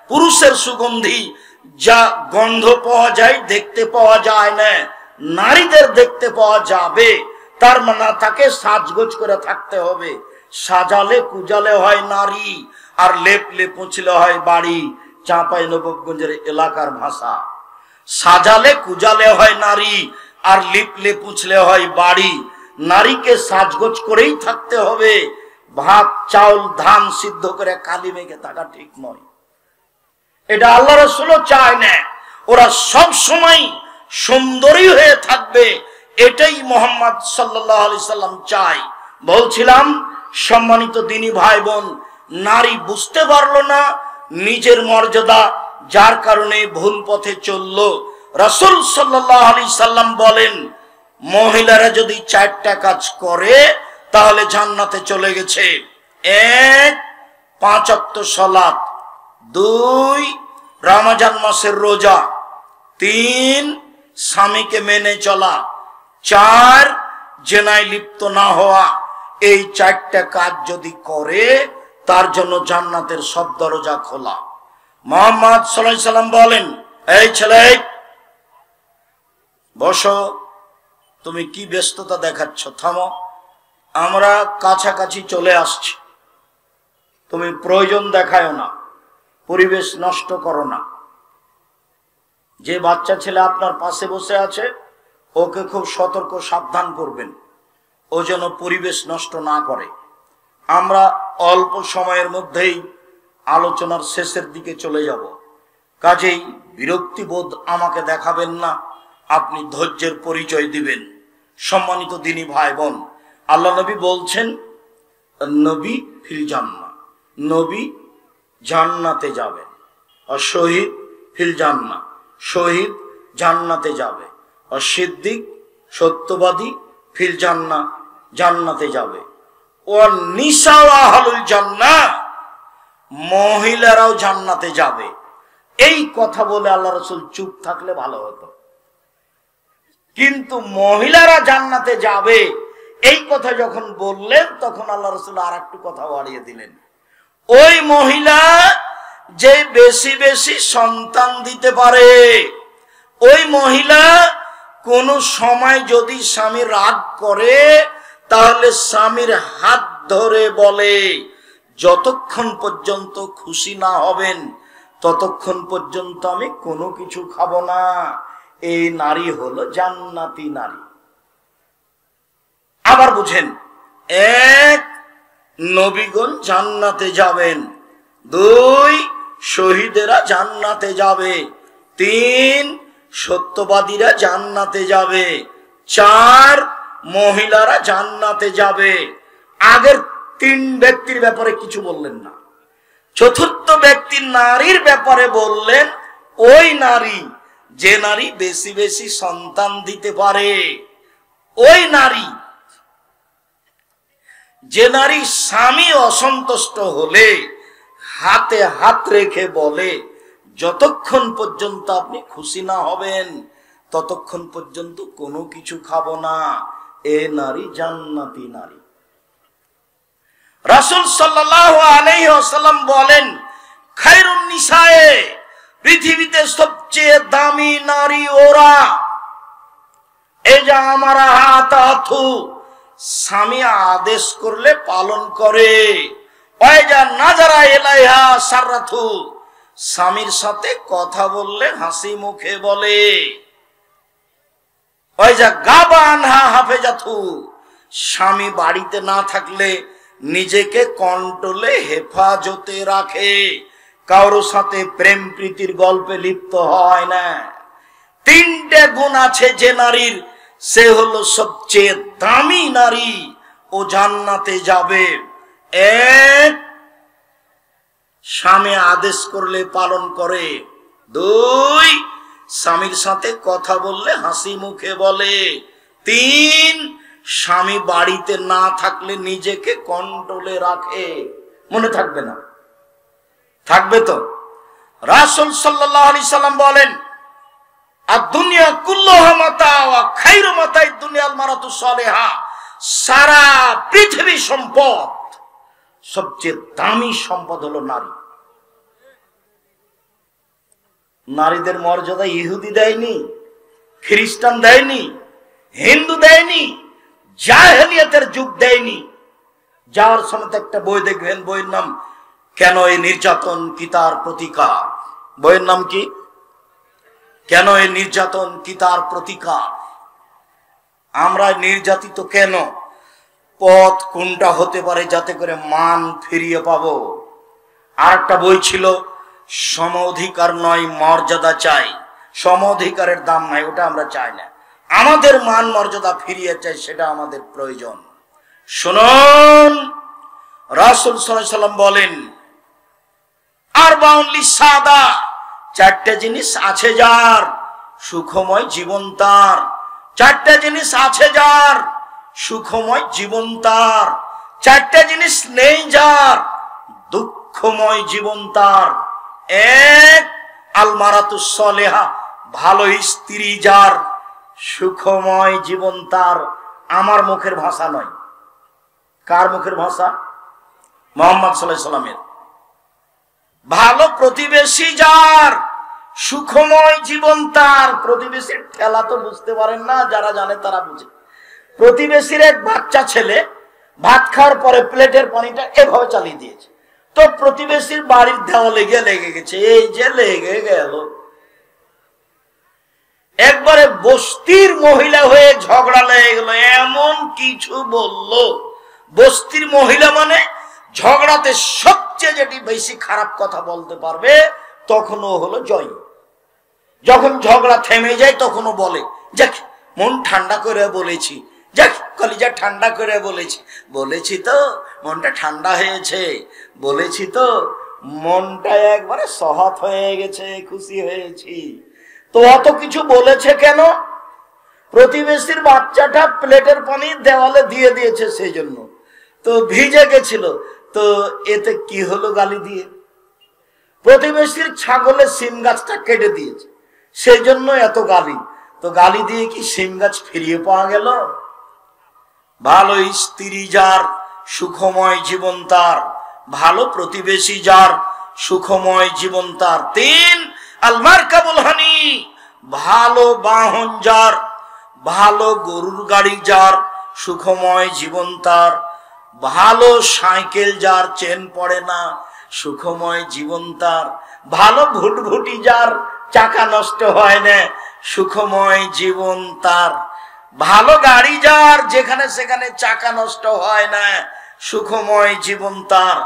Speaker 1: পুরুষের সুগন্ধি যা গন্ধ পাওয়া যায়, দেখতে পাওয়া যায় না। নারীদের দেখতে পাওয়া যাবে, তার মানে তাকে সাজগোজ করে থাকতে হবে। সাজালে কুজালে হয় নারী, আর লেপলে পুছলে হয় বাড়ি। চাঁপাইনবাবগঞ্জের এলাকার ভাষা। সাজালে কুজালে হয় নারী, আর লিপলে পুছলে হয় বাড়ি। নারীকে সাজগোজ করেই থাকতে হবে। ভাত চাউল ধান সিদ্ধ করে কালি মেঘে থাকা ঠিক নয়। এটা আল্লাহ রাসূলও চায় না। ওরা সব সময় সুন্দরী হয়ে থাকবে, এটাই মুহাম্মদ সাল্লাল্লাহু আলাইহি সাল্লাম চায়। বলছিলাম সম্মানিত দিনী ভাই বোন, নারী বুঝতে পারলো না নিজের মর্যাদা, যার কারণে ভুল পথে চলল। রাসূল সাল্লাল্লাহু আলাইহি সাল্লাম বলেন, মহিলারা যদি 4টা কাজ করে তাহলে জান্নাতে চলে গেছে। 1, 5 ওয়াক্ত সালাত, 2, রমজান মাসের রোজা, 3, স্বামীকে মেনে চলা, 4, জেনায় লিপ্ত না হওয়া। এই 4টা কাজ যদি করে তার জন্য জান্নাতের সব দরজা খোলা। মুহাম্মদ সাল্লাল্লাহু আলাইহি সাল্লাম বলেন, এই ছেলে বসো, তুমি কি ব্যস্ততা দেখাচ্ছ? থামো, আমরা কাছাকাছি চলে আসছি, তুমি প্রয়োজন দেখায়ো না, পরিবেশ নষ্ট করো না। যে বাচ্চা ছেলে আপনার পাশে বসে আছে ওকে খুব সতর্ক সাবধান করবেন, ও যেন পরিবেশ নষ্ট না করে। আমরা অল্প সময়ের মধ্যেই আলোচনার শেষের দিকে চলে যাব, কাজেই বিরক্তিবোধ আমাকে দেখাবেন না, আপনি ধৈর্যের পরিচয় দিবেন। সম্মানিত দিনী ভাই বোন, আল্লাহ নবী বলছেন, নবী ফিল জান্নাহ, নবী জান্নাতে যাবেন। আর শহীদ ফিল জান্নাহ, শহীদ জান্নাতে যাবে। আর সিদ্দিক সত্যবাদী ফিল জান্নাহ, জান্নাতে যাবে। ওয়ান নিসাউ আহলুল জান্নাহ, মহিলারাও জান্নাতে যাবে। এই কথা বলে আল্লাহ রাসূল চুপ থাকলে ভালো হতো, কিন্তু মহিলারা জান্নাতে যাবে এই কথা যখন বললেন তখন আল্লাহ রাসূল আর একটু কথা বাড়িয়ে দিলেন। ওই মহিলা যে বেশি বেশি সন্তান দিতে পারে, ওই মহিলা কোন সময় যদি স্বামী রাগ করে তাহলে স্বামীর হাত ধরে বলে, যতক্ষণ পর্যন্ত খুশি না হবেন ততক্ষণ পর্যন্ত আমি কোনো কিছু খাবো না। এই নারী হলো জান্নাতি নারী। আবার বুঝেন, এক, নবীগণ জান্নাতে যাবেন, দুই, শহীদেরা জান্নাতে যাবে, তিন, সত্যবাদীরা জান্নাতে যাবে, চার, মহিলারা জান্নাতে যাবে। আগের তিন ব্যক্তির ব্যাপারে কিছু বললেন না। চতুর্থ ব্যক্তি নারীর ব্যাপারে বললেন, ওই নারী যে নারী বেশি বেশি সন্তান দিতে পারে, ওই নারী যে নারী স্বামী অসন্তুষ্ট হলে হাতে হাত রেখে বলে, যতক্ষণ পর্যন্ত আপনি খুশি না হবেন ততক্ষণ পর্যন্ত কোনো কিছু খাবো না, এ নারী জান্নাতি নারী। রাসূল সাল্লাল্লাহু আলাইহি ওয়াসাল্লাম বলেন, খায়রুন নিসায়ে, পৃথিবীতে সবচেয়ে দামি নারী ওরা। এই যে আমার হাতাথু, স্বামী আদেশ করলে পালন করে। ওই যা নাজারা ইলাইহা সাররাথু, স্বামীর সাথে কথা বললে হাসি মুখে বলে। ওই যা গাবা আনহা হাফেজাথু, স্বামী বাড়িতে না থাকলে নিজেকে কন্ট্রোলে হেফাজতে রাখে, কারোর সাথে প্রেম প্রীতির গল্পে লিপ্ত হয় না। তিনটে গুণ আছে যে নারীর, সে হলো সবচেয়ে দামি নারী, ও জান্নাতে যাবে। এক, স্বামী আদেশ করলে পালন করে, দুই, স্বামীর সাথে কথা বললে হাসি মুখে বলে, তিন, স্বামী বাড়িতে না থাকলে নিজেকে কন্ট্রোলে রাখে। মনে থাকবে না? থাকবে তো? রাসূল সাল্লাল্লাহু আলাইহি সাল্লাম বলেন, আদ-দুনিয়া কুল্লুহা মাতা ওয়া খায়রু মাতা'id দুনিয়াল মারাতু সালিহা, সারা পৃথিবী সম্পদ, সবচেয়ে দামি সম্পদ হলো নারী। নারীদের মর্যাদা ইহুদি দেয়নি, খ্রিস্টান দেয়নি, হিন্দু দেয়নি, জাহেলিয়াতের যুগ দেয়নি। যাওয়ার সময় একটা বই দেখবেন, বইয়ের নাম কেন এই নির্যাতন কি তার প্রতিকার। বইয়ের নাম কি? কেন এই নির্যাতন কি তার প্রতিকার। আমরা নির্যাতিত কেন, পথ কোনটা হতে পারে যাতে করে মান ফিরিয়ে পাবো। আর একটা বই ছিল, সম অধিকার নয় মর্যাদা চাই, সম অধিকারের দাম নাই, ওটা আমরা চাই না, আমাদের মান মর্যাদা ফিরিয়ে চাই, সেটা আমাদের প্রয়োজন। শুনুন, রাসূল সাল্লাল্লাহু আলাইহি সাল্লাম বলেন, আরবাউন লিসাদা, চারটে জিনিস আছে যার, সুখময় জীবন তার। চারটে জিনিস আছে যার, সুখময় জীবন তার। চারটে জিনিস নেই যার, দুঃখময় জীবন তার। এক, আল মারাতুস সালিহা, ভালো স্ত্রী যার, সুখময় জীবন তার। আমার মুখের ভাষা নয়, কার মুখের ভাষা? মুহাম্মদ সাল্লাল্লাহু আলাইহি সাল্লামের। ভালো প্রতিবেশী যার, সুখময় জীবন তার। প্রতিবেশীর ঠেলা তো বুঝতে পারেন না, যারা জানে তারা বুঝে। প্রতিবেশীর এক বাচ্চা ছেলে ভাত খাওয়ার পরে প্লেটের পানিটা এভাবে চালিয়ে দিয়েছে, তো প্রতিবেশীর বাড়ির দেওয়ালে গিয়ে লেগে গেছে। এই যে লেগে গেল, একবারে বস্তির মহিলা হয়ে ঝগড়া লেগে গেল, এমন কিছু বলল। বস্তির মহিলা মানে ঝগড়াতে সবচেয়ে যেটি বেশি খারাপ কথা বলতে পারবে, তখনও হলো জয়। যখন ঝগড়া থেমে যায় তখনও বলে, যাক মন ঠান্ডা করে বলেছি, যাক কলিজা ঠান্ডা করে বলেছি, বলেছি তো মনটা ঠান্ডা হয়েছে, বলেছি তো মনটা একবারে সহৎ হয়ে গেছে, খুশি হয়েছি। তো অত কিছু বলেছে কেন? প্রতিবেশীর বাচ্চাটা প্লেটের পানি দেওয়ালে দিয়ে দিয়েছে, সেই জন্য তো ভিজে গেছিল, তো এতে কি হলো গালি দিয়ে? প্রতিবেশীর ছাগলের সিম গাছটা কেটে দিয়েছে, সেই জন্য এত গালি। তো গালি দিয়ে কি সিম গাছ ফিরিয়ে পাওয়া গেল? ভালো স্ত্রী যার সুখময় জীবন তার, ভালো প্রতিবেশী যার সুখময় জীবন তার। 3 আলমারকাবুল হানি, ভালো বাহন যার, ভালো গরুর গাড়ি যার সুখময় জীবন তার, ভালো সাইকেল যার চেন পড়ে না সুখময় জীবন তার, ভালো ভুটভুটি যার চাকা নষ্ট হয় না সুখময় জীবন তার, ভালো গাড়ি যার যেখানে সেখানে চাকা নষ্ট হয় না সুখময় জীবন তার।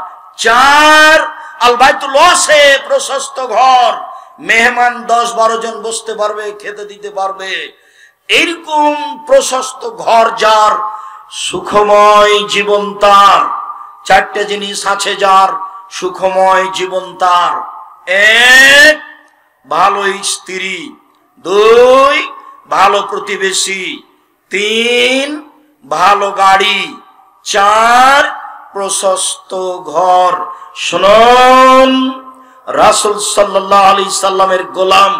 Speaker 1: 4 আল বাইতুল ওয়াসে, প্রশস্ত ঘর, মেহমান 10-12 জন বসতে পারবে, খেতে দিতে পারবে, এইরকম প্রশস্ত ঘর যার সুখময় জীবন তার। 4টে জিনিস আছে যার সুখময় জীবন তার। 1 ভালো স্ত্রী, 2 ভালো প্রতিবেশী, 3 ভালো গাড়ি, 4 প্রশস্ত ঘর। শুনুন, রাসূল সাল্লাল্লাহু আলাইহি সাল্লামের গোলাম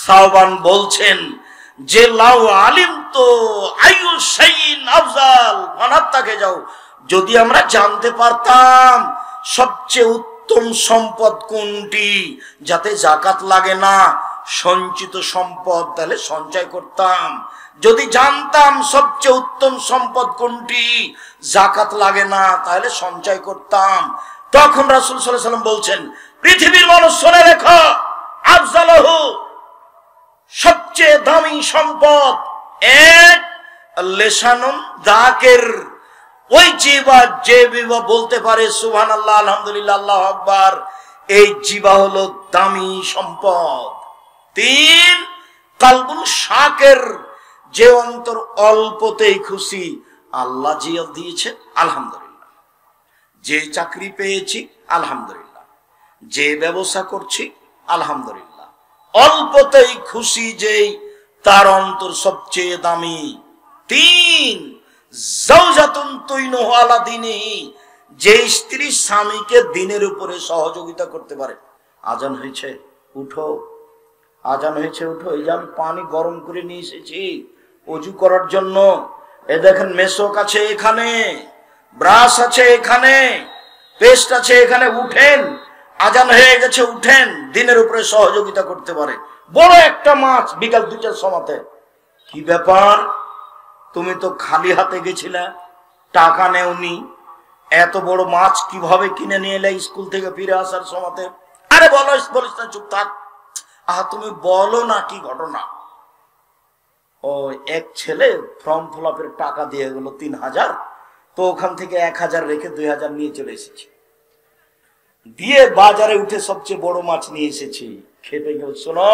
Speaker 1: সাওবান বলছেন যে লাউ আলিম তো আইয়ু শাইইন আফজাল মানাত্তাকে যাও, যদি আমরা জানতে পারতাম সবচেয়ে উত্তম সম্পদ কোনটি, যাতে যাকাত লাগে না, সঞ্চিত সম্পদ, তাহলে সঞ্চয় করতাম। যদি জানতাম সবচেয়ে উত্তম সম্পদ কোনটি, যাকাত লাগে না, তাহলে সঞ্চয় করতাম। তখন রাসূল সাল্লাল্লাহু আলাইহি সাল্লাম বলছেন, পৃথিবীর মানুষ শুনে রেখো, আফজালহু, সবচেয়ে দামি সম্পদ 1 লিসানুন যাকির, ওই জিহ্বা যে জিহ্বা বলতে পারে সুবহানাল্লাহ, আলহামদুলিল্লাহ, আল্লাহু আকবার, এই জিহ্বা হলো দামি সম্পদ। 3 কালবুল শাকির, যে অন্তর অল্পতেই খুশি, আল্লাহ জিয়া দিয়েছে আলহামদুলিল্লাহ, যে চাকরি পেয়েছি আলহামদুলিল্লাহ, যে ব্যবসা করছি আলহামদুলিল্লাহ, অল্পতেই খুশি যেই, তার অন্তর সবচেয়ে দামি। 3 যাওজাতুন তুইনুহু আলা দীনিহি, যে স্ত্রী স্বামীকে দিনের উপরে সহযোগিতা করতে পারে। আজান হয়েছে, উঠো, আজান হয়েছে, উঠো, এই যে আমি পানি গরম করে নিয়ে এসেছি অজু করার জন্য, এ দেখেন মেশক আছে এখানে, ব্রাশ আছে এখানে, পেস্ট আছে এখানে, উঠেন, আজান হয়ে গেছে, উঠেন। দিনের উপরে সহযোগিতা করতে পারে। বড় একটা মাছ বিকাল 2টার সময়তে, কি ব্যাপার, তুমি তো খালি হাতে গেছিলে, টাকা নেওনি, এত বড় মাছ কিভাবে কিনে নিয়ে এলে স্কুল থেকে ফিরে আসার সময়তে? আরে বলিস না, চুপ থাক, তুমি বলো না কি ঘটনা। ও এক ছেলে ফর্ম ফিল আপের টাকা দিয়ে গেল 3000, তো ওখান থেকে 1000 রেখে 2000 নিয়ে চলে এসেছি, দিয়ে বাজারে উঠে সবচেয়ে বড় মাছ নিয়ে এসেছি, খেতে গেল। শোনো,